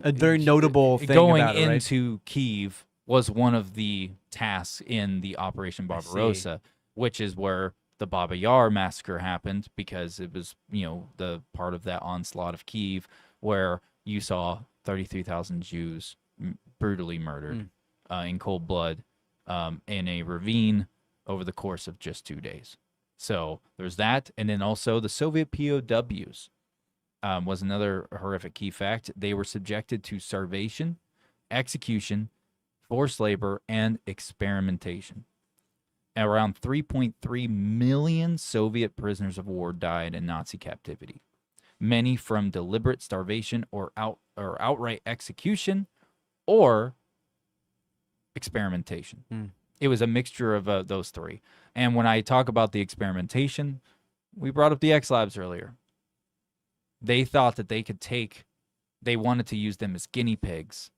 A very notable thing going about it, right? into Kyiv was one of the tasks in the Operation Barbarossa, which is where the Baba Yar massacre happened, because it was, the part of that onslaught of Kyiv where you saw 33,000 Jews brutally murdered in cold blood in a ravine over the course of just 2 days. So there's that. And then also the Soviet POWs was another horrific key fact. They were subjected to starvation, execution, forced labor, and experimentation. Around 3.3 million Soviet prisoners of war died in Nazi captivity, many from deliberate starvation or outright execution or experimentation. It was a mixture of those three. And when I talk about the experimentation, we brought up the X-Labs earlier. They thought that they wanted to use them as guinea pigs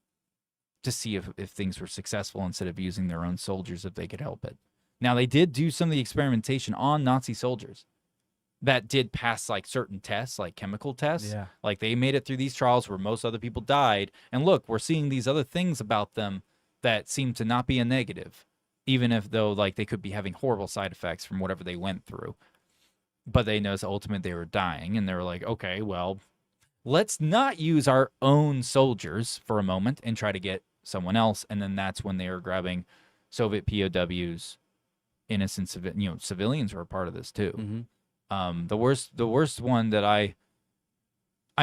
to see if things were successful, instead of using their own soldiers if they could help it. Now, they did do some of the experimentation on Nazi soldiers that did pass, like, certain tests, like chemical tests. Yeah. Like, they made it through these trials where most other people died. And look, we're seeing these other things about them that seem to not be a negative, even if, though, like, they could be having horrible side effects from whatever they went through. But they noticed ultimately they were dying, and they were like, okay, well, let's not use our own soldiers for a moment and try to get someone else. And then that's when they were grabbing Soviet POWs, innocent civilians were a part of this too. The worst one that I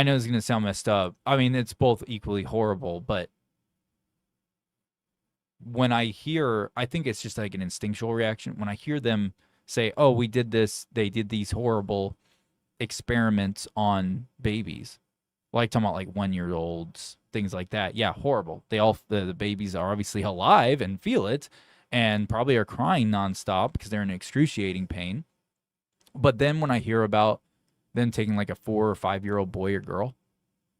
know is going to sound messed up. I mean, it's both equally horrible, but when I think it's just like an instinctual reaction. When I hear them say, oh, we did this, they did these horrible experiments on babies, like talking about like 1-year-olds, things like that. Yeah, horrible. The babies are obviously alive and feel it, and probably are crying nonstop because they're in excruciating pain. But then when I hear about them taking like a 4 or 5-year-old boy or girl,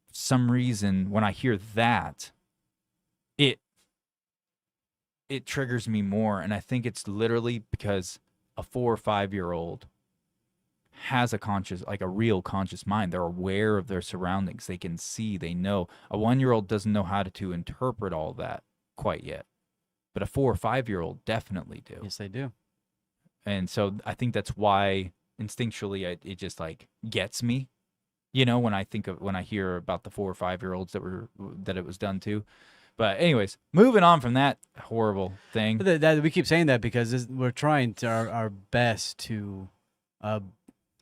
for some reason, when I hear that, it triggers me more. And I think it's literally because a 4 or 5-year-old has a real conscious mind. They're aware of their surroundings. They can see, they know. A 1-year-old doesn't know how to interpret all that quite yet. But a 4 or 5-year-old definitely do. Yes, they do. And so I think that's why instinctually it just like gets me, when I hear about the 4 or 5-year-olds that it was done to. But anyways, moving on from that horrible thing. That we keep saying that because we're trying to our best to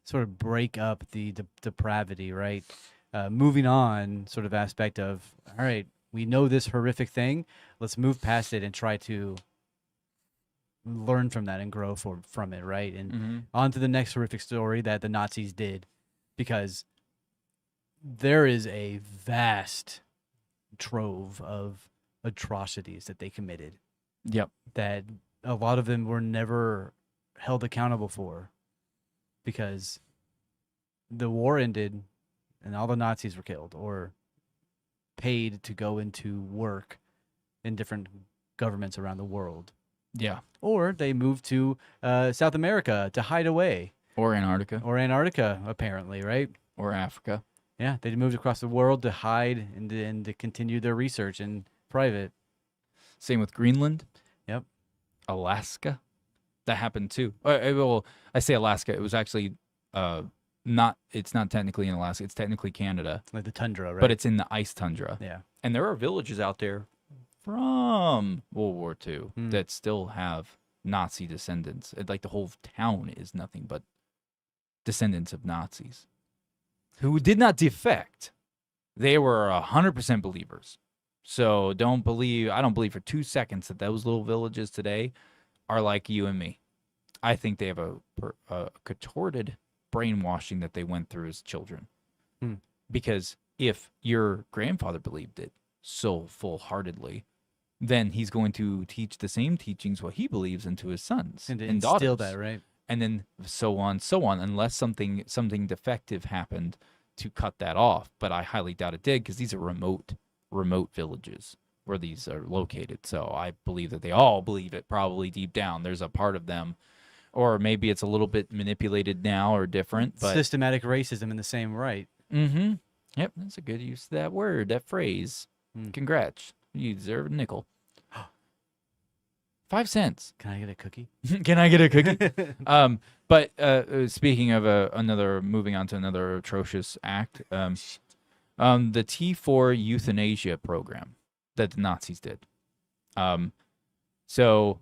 sort of break up the depravity, right? Moving on, sort of aspect of, all right, we know this horrific thing. Let's move past it and try to learn from that and grow from it, right? And on to the next horrific story that the Nazis did, because there is a vast trove of atrocities that they committed. Yep. That a lot of them were never held accountable for, because the war ended and all the Nazis were killed, or paid to go into work in different governments around the world. Yeah. Or they moved to South America to hide away, Or Antarctica. or Antarctica, apparently, right? Or Africa. Yeah, they moved across the world to hide and to continue their research in private. Same with Greenland. Yep. Alaska. That happened too. Well, I say Alaska. It was actually not. It's not technically in Alaska. It's technically Canada, Like the tundra, right? but it's in the ice tundra. yeah. And there are villages out there from World War II that still have Nazi descendants. Like the whole town is nothing but descendants of Nazis who did not defect. They were 100% believers. So I don't believe for 2 seconds that those little villages today are like you and me. I think they have a contorted brainwashing that they went through as children. Because if your grandfather believed it so full-heartedly, then he's going to teach the same teachings what he believes into his sons And to and instill daughters. that, right? And then so on, unless something defective happened to cut that off. But I highly doubt it did, because these are remote villages where these are located. So I believe that they all believe it, probably deep down. There's a part of them, or maybe it's a little bit manipulated now or different. But Systematic racism in the same right. Yep, that's a good use of that word, that phrase. Congrats. You deserve a nickel. 5 cents. Can I get a cookie? Can I get a cookie? But speaking of moving on to another atrocious act, the T4 Euthanasia Program that the Nazis did. So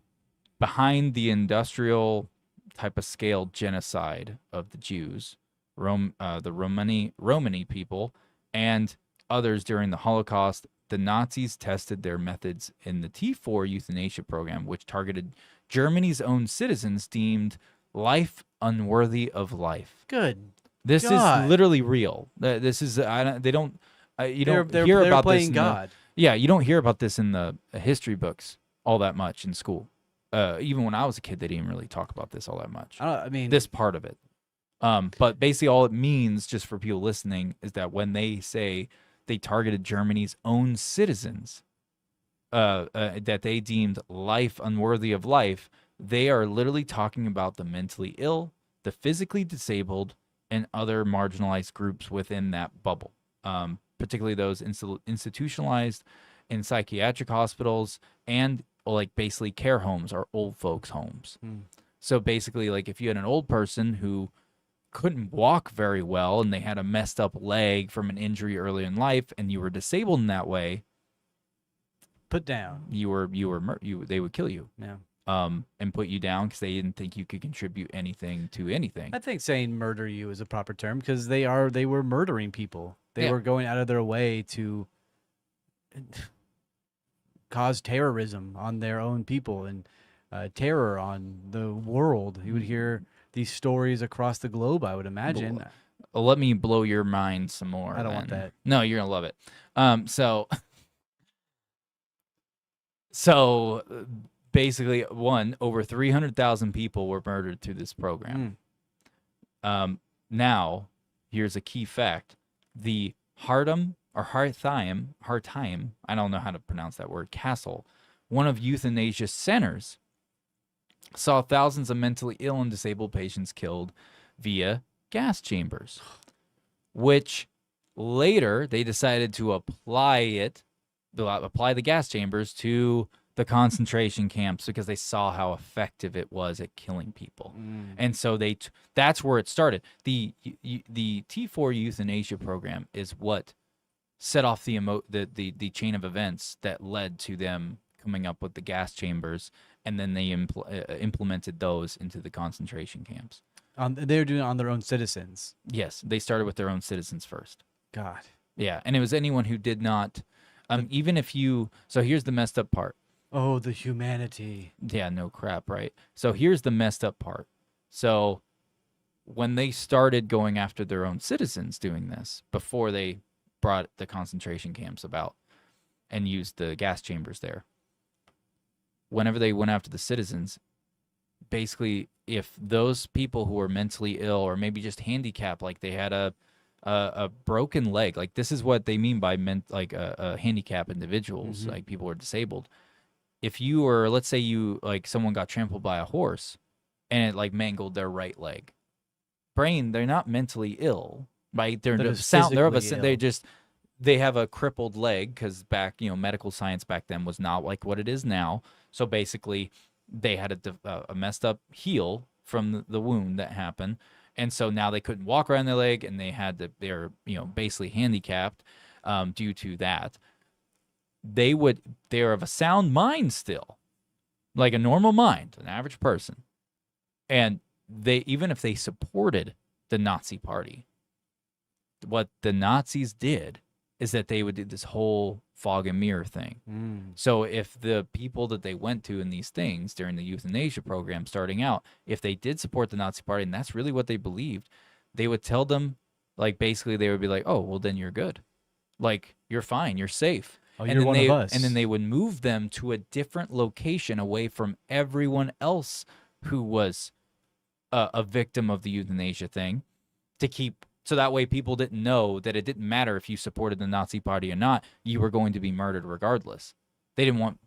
behind the industrial type of scale genocide of the Jews, the Romani people, and others during the Holocaust, the Nazis tested their methods in the T4 Euthanasia Program, which targeted Germany's own citizens deemed life unworthy of life. Good. This God. is literally real. This is they don't you don't They're hear about playing this. God. You don't hear about this in the history books all that much in school. Even when I was a kid, they didn't really talk about this all that much. I mean, This part of it. But basically, all it means, just for people listening, is that when they say they targeted Germany's own citizens, that they deemed life unworthy of life, they are literally talking about the mentally ill, the physically disabled, and other marginalized groups within that bubble, particularly those institutionalized in psychiatric hospitals and like basically care homes or old folks' homes. So basically, like if you had an old person who couldn't walk very well and they had a messed up leg from an injury early in life and you were disabled in that way, put down. they would kill you. Yeah. And put you down because they didn't think you could contribute anything to anything. I think saying murder you is a proper term, because they were murdering people. They Yeah. were going out of their way to cause terrorism on their own people and terror on the world. You would hear these stories across the globe, I would imagine. Let me blow your mind some more. I don't want then. that. No, you're gonna love it. So basically, over 300,000 people were murdered through this program. Now, here's a key fact: the Hartheim, I don't know how to pronounce that word, castle, one of euthanasia's centers, saw thousands of mentally ill and disabled patients killed via gas chambers, which later they decided to apply the gas chambers to the concentration camps because they saw how effective it was at killing people. And so that's where it started. The T4 Euthanasia Program is what set off the chain of events that led to them coming up with the gas chambers, and then they implemented those into the concentration camps. They were doing it on their own citizens. Yes, they started with their own citizens first. God. Yeah, and it was anyone who did not, even if you. So here's the messed up part. Oh, the humanity. Yeah, no crap, right? So here's the messed up part. So when they started going after their own citizens doing this, before they brought the concentration camps about and used the gas chambers there, whenever they went after the citizens, basically, if those people who were mentally ill or maybe just handicapped, like they had a a broken leg. Like this is what they mean by handicapped individuals, Mm-hmm. like people who are disabled. If you were, let's say you like someone got trampled by a horse and it like mangled their right leg, brain, they're not mentally ill, right? They're They're just just sound. They're physically ill. they have a crippled leg because back, medical science back then was not like what it is now. So basically, they had a messed up heel from the wound that happened, and so now they couldn't walk around their leg, and they're basically handicapped due to that. They're of a sound mind still, like a normal mind, an average person, and even if they supported the Nazi party, what the Nazis did is that they would do this whole fog and mirror thing. So if the people that they went to in these things during the euthanasia program starting out, if they did support the Nazi party and that's really what they believed, they would tell them, like, basically they would be like, oh, well, then you're good. Like, you're fine. You're safe. Oh, And you're then one of us. And then they would move them to a different location away from everyone else who was a victim of the euthanasia thing to keep. So that way people didn't know that it didn't matter if you supported the Nazi party or not, you were going to be murdered regardless. They didn't want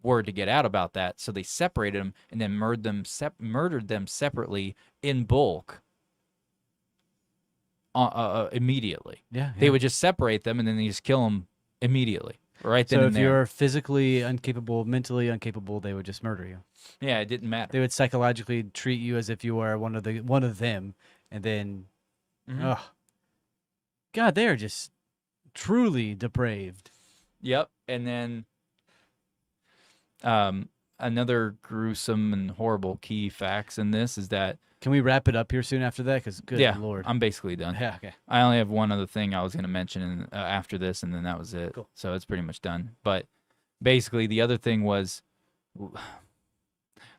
word to get out about that, so they separated them and then murdered them separately in bulk immediately. Yeah, They yeah. would just separate them and then they just kill them immediately. Right then So and if there. you're physically incapable, mentally incapable, they would just murder you. Yeah, it didn't matter. They would psychologically treat you as if you were one of them, and then, Mhm. God, they are just truly depraved. Yep. And then another gruesome and horrible key facts in this is that Can we wrap it up here soon after that? Because good Lord. I'm basically done. Yeah, okay. I only have one other thing I was going to mention after this, and then that was it. Cool. So it's pretty much done. But basically, the other thing was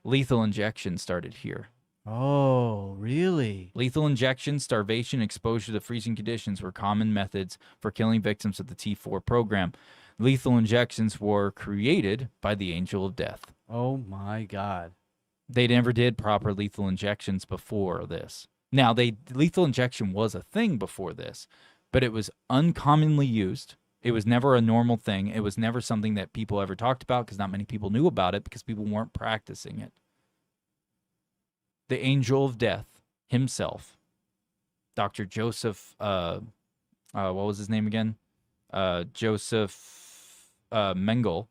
lethal injection started here. Oh, really? Lethal injection, starvation, exposure to freezing conditions were common methods for killing victims of the T4 program. Lethal injections were created by the Angel of Death. Oh, my God. They never did proper lethal injections before this. Now, lethal injection was a thing before this, but it was uncommonly used. It was never a normal thing. It was never something that people ever talked about because not many people knew about it because people weren't practicing it. The Angel of Death himself, Dr. Joseph, what was his name again? Joseph Mengele.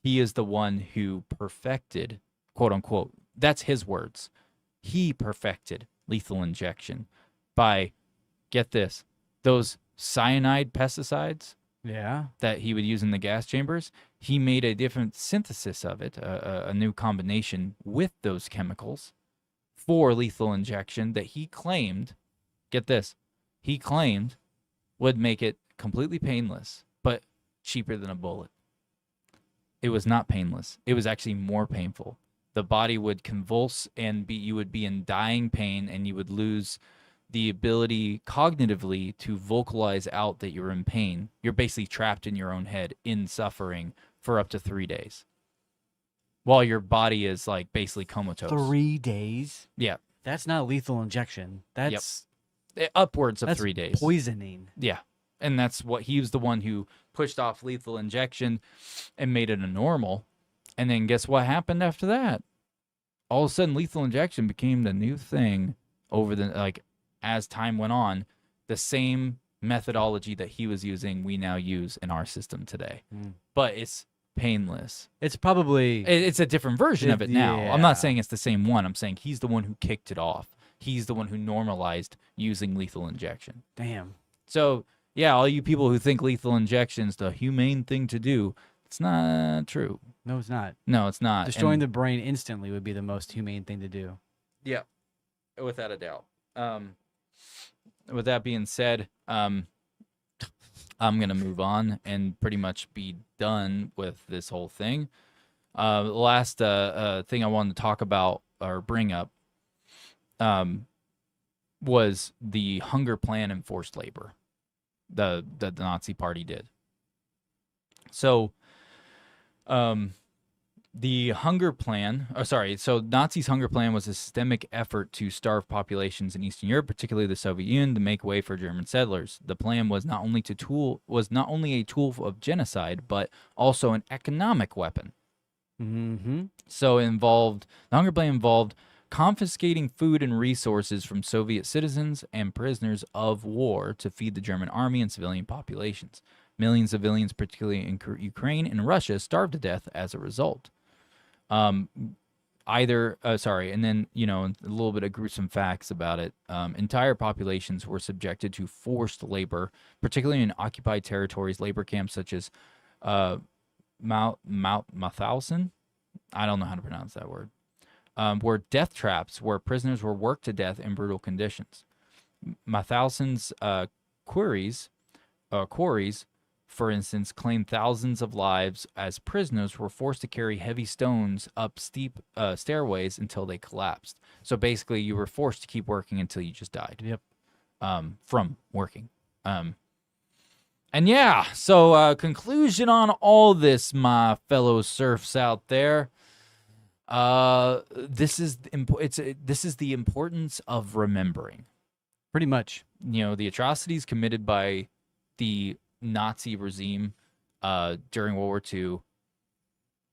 He is the one who perfected, quote unquote, that's his words. He perfected lethal injection by, get this, those cyanide pesticides Yeah. that he would use in the gas chambers. He made a different synthesis of it, a new combination with those chemicals for lethal injection that he claimed, get this, he claimed would make it completely painless, but cheaper than a bullet. It was not painless. It was actually more painful. The body would convulse and you would be in dying pain, and you would lose the ability cognitively to vocalize out that you're in pain. You're basically trapped in your own head in suffering for up to 3 days while your body is like basically comatose. 3 days? Yeah. That's not lethal injection. That's Upwards of that's 3 days. poisoning. Yeah. And that's what he was the one who pushed off lethal injection and made it a normal. And then guess what happened after that? All of a sudden, lethal injection became the new thing as time went on. The same methodology that he was using, we now use in our system today. But it's painless. It's probably It's a different version of it now. I'm yeah. not saying it's the same one. I'm saying he's the one who kicked it off. He's the one who normalized using lethal injection. damn. So, yeah, all you people who think lethal injection is the humane thing to do, it's not true. No, it's not. No, it's not. Destroying the brain instantly would be the most humane thing to do. Yeah, without a doubt. With that being said, I'm going to move on and pretty much be done with this whole thing. The last thing I wanted to talk about or bring up was the hunger plan and forced labor that the Nazi party did. So, The hunger plan, so Nazis' hunger plan was a systemic effort to starve populations in Eastern Europe, particularly the Soviet Union, to make way for German settlers. The plan was not only a tool of genocide, but also an economic weapon. Mm-hmm. So the hunger plan involved confiscating food and resources from Soviet citizens and prisoners of war to feed the German army and civilian populations. Millions of civilians, particularly in Ukraine and Russia, starved to death as a result. And then, a little bit of gruesome facts about it. Entire populations were subjected to forced labor, particularly in occupied territories, labor camps such as Mauthausen. I don't know how to pronounce that word. Were death traps where prisoners were worked to death in brutal conditions. Mauthausen's quarries, for instance, claimed thousands of lives as prisoners were forced to carry heavy stones up steep stairways until they collapsed. So basically, you were forced to keep working until you just died. Yep. From working. So conclusion on all this, my fellow serfs out there. This is the importance of remembering. Pretty much. The atrocities committed by the Nazi regime during World War II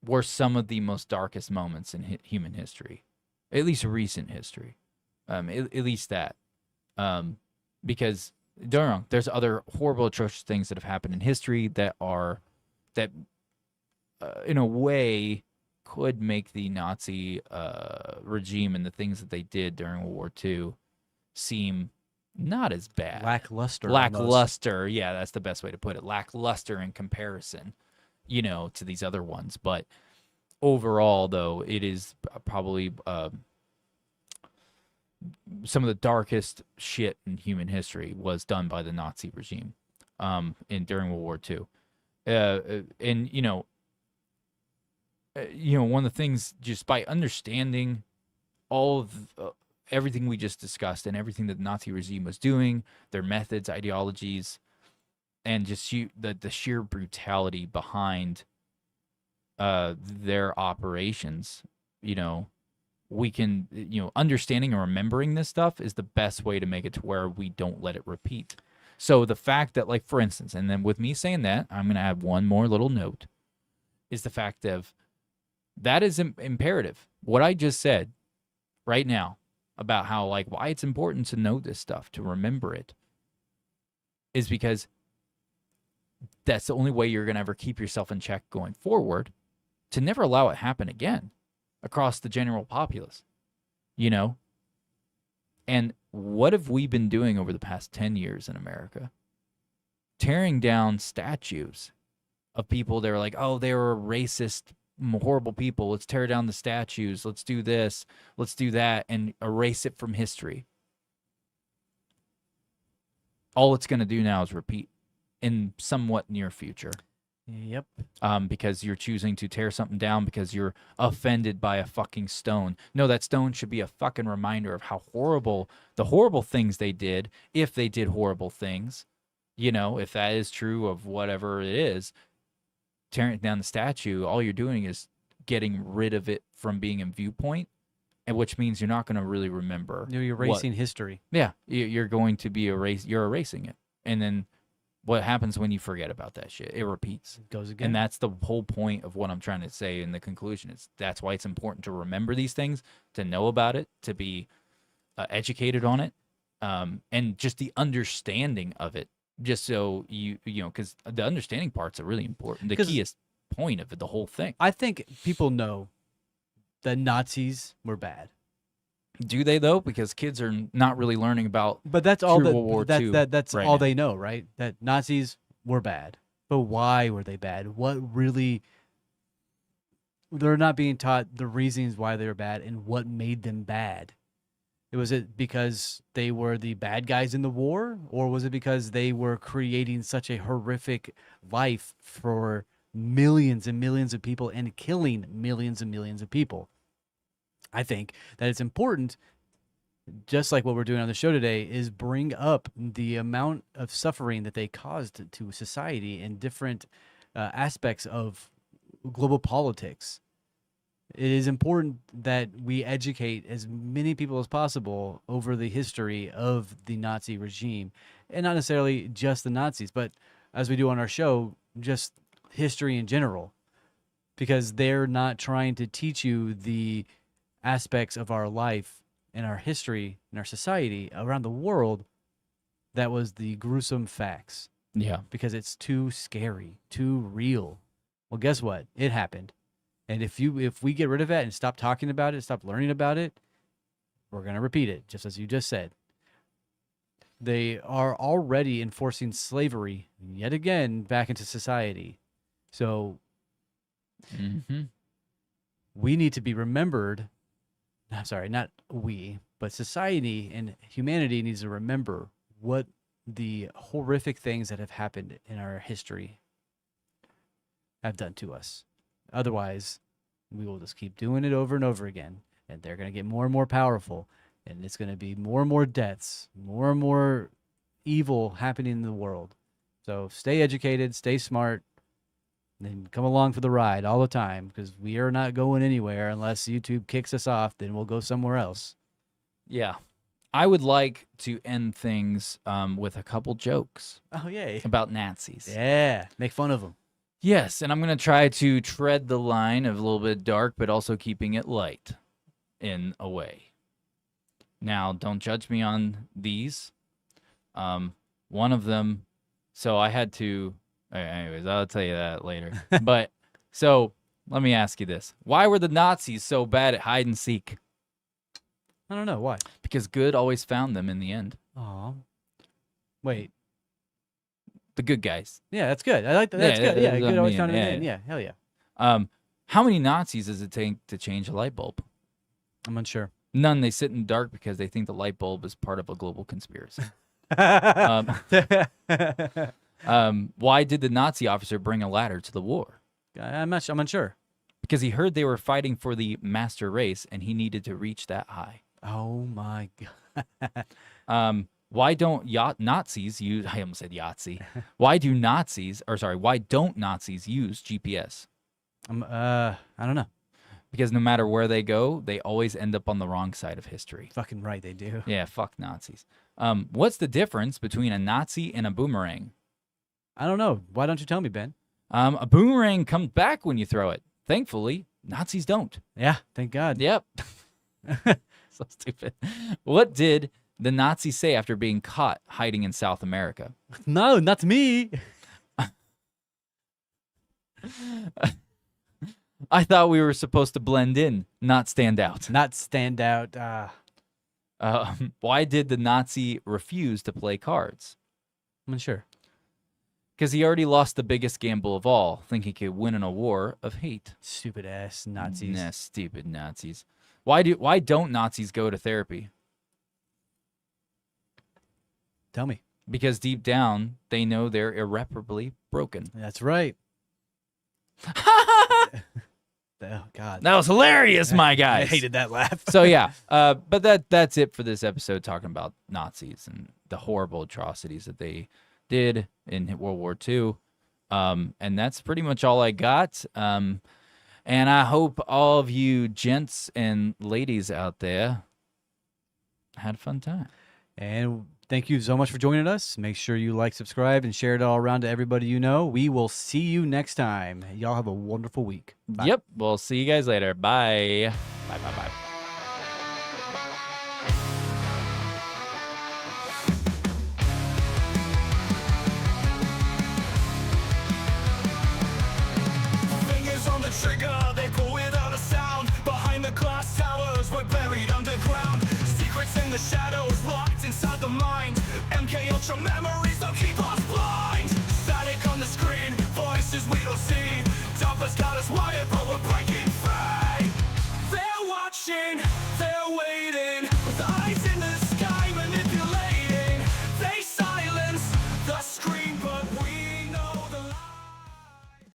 were some of the most darkest moments in human history, at least recent history. At least that, because don't get me wrong, there's other horrible, atrocious things that have happened in history that in a way could make the Nazi regime and the things that they did during World War II seem not as bad. Lackluster. Lackluster. Yeah, that's the best way to put it. Lackluster in comparison, to these other ones. But overall, though, it is probably some of the darkest shit in human history was done by the Nazi regime during World War II. One of the things, just by understanding all of everything we just discussed and everything that the Nazi regime was doing, their methods, ideologies, and just the sheer brutality behind their operations, we can, understanding and remembering this stuff is the best way to make it to where we don't let it repeat. So the fact that, like, for instance, and then with me saying that, I'm going to add one more little note, is the fact of that is imperative. What I just said right now about how, like, why it's important to know this stuff, to remember it, is because that's the only way you're going to ever keep yourself in check going forward, to never allow it happen again across the general populace, And what have we been doing over the past 10 years in America? Tearing down statues of people that are like, oh, they were racist, horrible people. Let's tear down the statues. Let's do this. Let's do that, and erase it from history. All it's going to do now is repeat in somewhat near future. Yep. Because you're choosing to tear something down because you're offended by a fucking stone. No, that stone should be a fucking reminder of how the horrible things they did, if they did horrible things. If that is true of whatever it is, tearing down the statue, all you're doing is getting rid of it from being in viewpoint, and which means you're not going to really remember. You're erasing history. Yeah, you're going to be you're erasing it. And then what happens when you forget about that shit? It repeats. It goes again. And that's the whole point of what I'm trying to say in the conclusion. Is that's why it's important to remember these things, to know about it, to be educated on it, and just the understanding of it. Just so because the understanding parts are really important. The keyest point of it, the whole thing. I think people know that Nazis were bad. Do they though? Because kids are not really learning about. But that's all World War II that's right all now. they know, right? That Nazis were bad. But why were they bad? What really? They're not being taught the reasons why they were bad and what made them bad. Was it because they were the bad guys in the war, or was it because they were creating such a horrific life for millions and millions of people and killing millions and millions of people? I think that it's important, just like what we're doing on the show today, is bring up the amount of suffering that they caused to society in different aspects of global politics. it is important that we educate as many people as possible over the history of the Nazi regime, and not necessarily just the Nazis, but as we do on our show, just history in general, because they're not trying to teach you the aspects of our life and our history and our society around the world that was the gruesome facts, Yeah. because it's too scary, too real. Well, guess what? It happened. And if we get rid of it and stop talking about it, stop learning about it, we're going to repeat it, just as you just said. They are already enforcing slavery yet again back into society. So Mm-hmm. we need to be remembered. I'm sorry, not we, but society and humanity needs to remember what the horrific things that have happened in our history have done to us. Otherwise, we will just keep doing it over and over again, and they're going to get more and more powerful, and it's going to be more and more deaths, more and more evil happening in the world. So stay educated, stay smart, and come along for the ride all the time, because we are not going anywhere unless YouTube kicks us off. Then we'll go somewhere else. Yeah. I would like to end things with a couple jokes Oh, yay. about Nazis. Yeah, make fun of them. Yes, and I'm going to try to tread the line of a little bit dark, but also keeping it light in a way. Now, don't judge me on these. One of them, so I had to, anyways, I'll tell you that later. But, so, let me ask you this. Why were the Nazis so bad at hide and seek? I don't know. Why? Because good always found them in the end. Aw. Wait. The good guys. Yeah, that's good. I like that. That's good. Yeah, that's what good I always mean. found it Yeah, in. Yeah, hell yeah. How many Nazis does it take to change a light bulb? I'm unsure. None. They sit in the dark because they think the light bulb is part of a global conspiracy. Why did the Nazi officer bring a ladder to the war? I'm unsure. Because he heard they were fighting for the master race and he needed to reach that high. Oh my god. Why don't Nazis use, I almost said Yahtzee. Why don't Nazis use GPS? I don't know. Because no matter where they go, they always end up on the wrong side of history. Fucking right, they do. Yeah, fuck Nazis. What's the difference between a Nazi and a boomerang? I don't know. Why don't you tell me, Ben? A boomerang comes back when you throw it. Thankfully, Nazis don't. Yeah, thank God. Yep. So stupid. What did the Nazis say after being caught hiding in South America? No, not me. I thought we were supposed to blend in, not stand out. Not stand out. Why did the Nazi refuse to play cards? I'm unsure. Because he already lost the biggest gamble of all, thinking he could win in a war of hate. Stupid ass Nazis. Nah, stupid Nazis. Why don't Nazis go to therapy? Tell me. Because deep down, they know they're irreparably broken. That's right. Oh God. That was hilarious, my I guys. hated that laugh. So yeah, but that's it for this episode, talking about Nazis and the horrible atrocities that they did in World War II. And that's pretty much all I got. And I hope all of you gents and ladies out there had a fun time. And thank you so much for joining us. Make sure you like, subscribe, and share it all around to everybody you know. We will see you next time. Y'all have a wonderful week. Bye. Yep. We'll see you guys later. Bye. Bye, bye, bye. Fingers on the trigger, they pull without a sound. Behind the glass towers, we're buried underground. Secrets in the shadows, locked inside the mind. MK Ultra memories don't keep us blind. Static on the screen, voices we don't see. Dumpers got us wired, but we're breaking free. They're watching, they're waiting, with eyes in the sky manipulating. They silence the scream, but we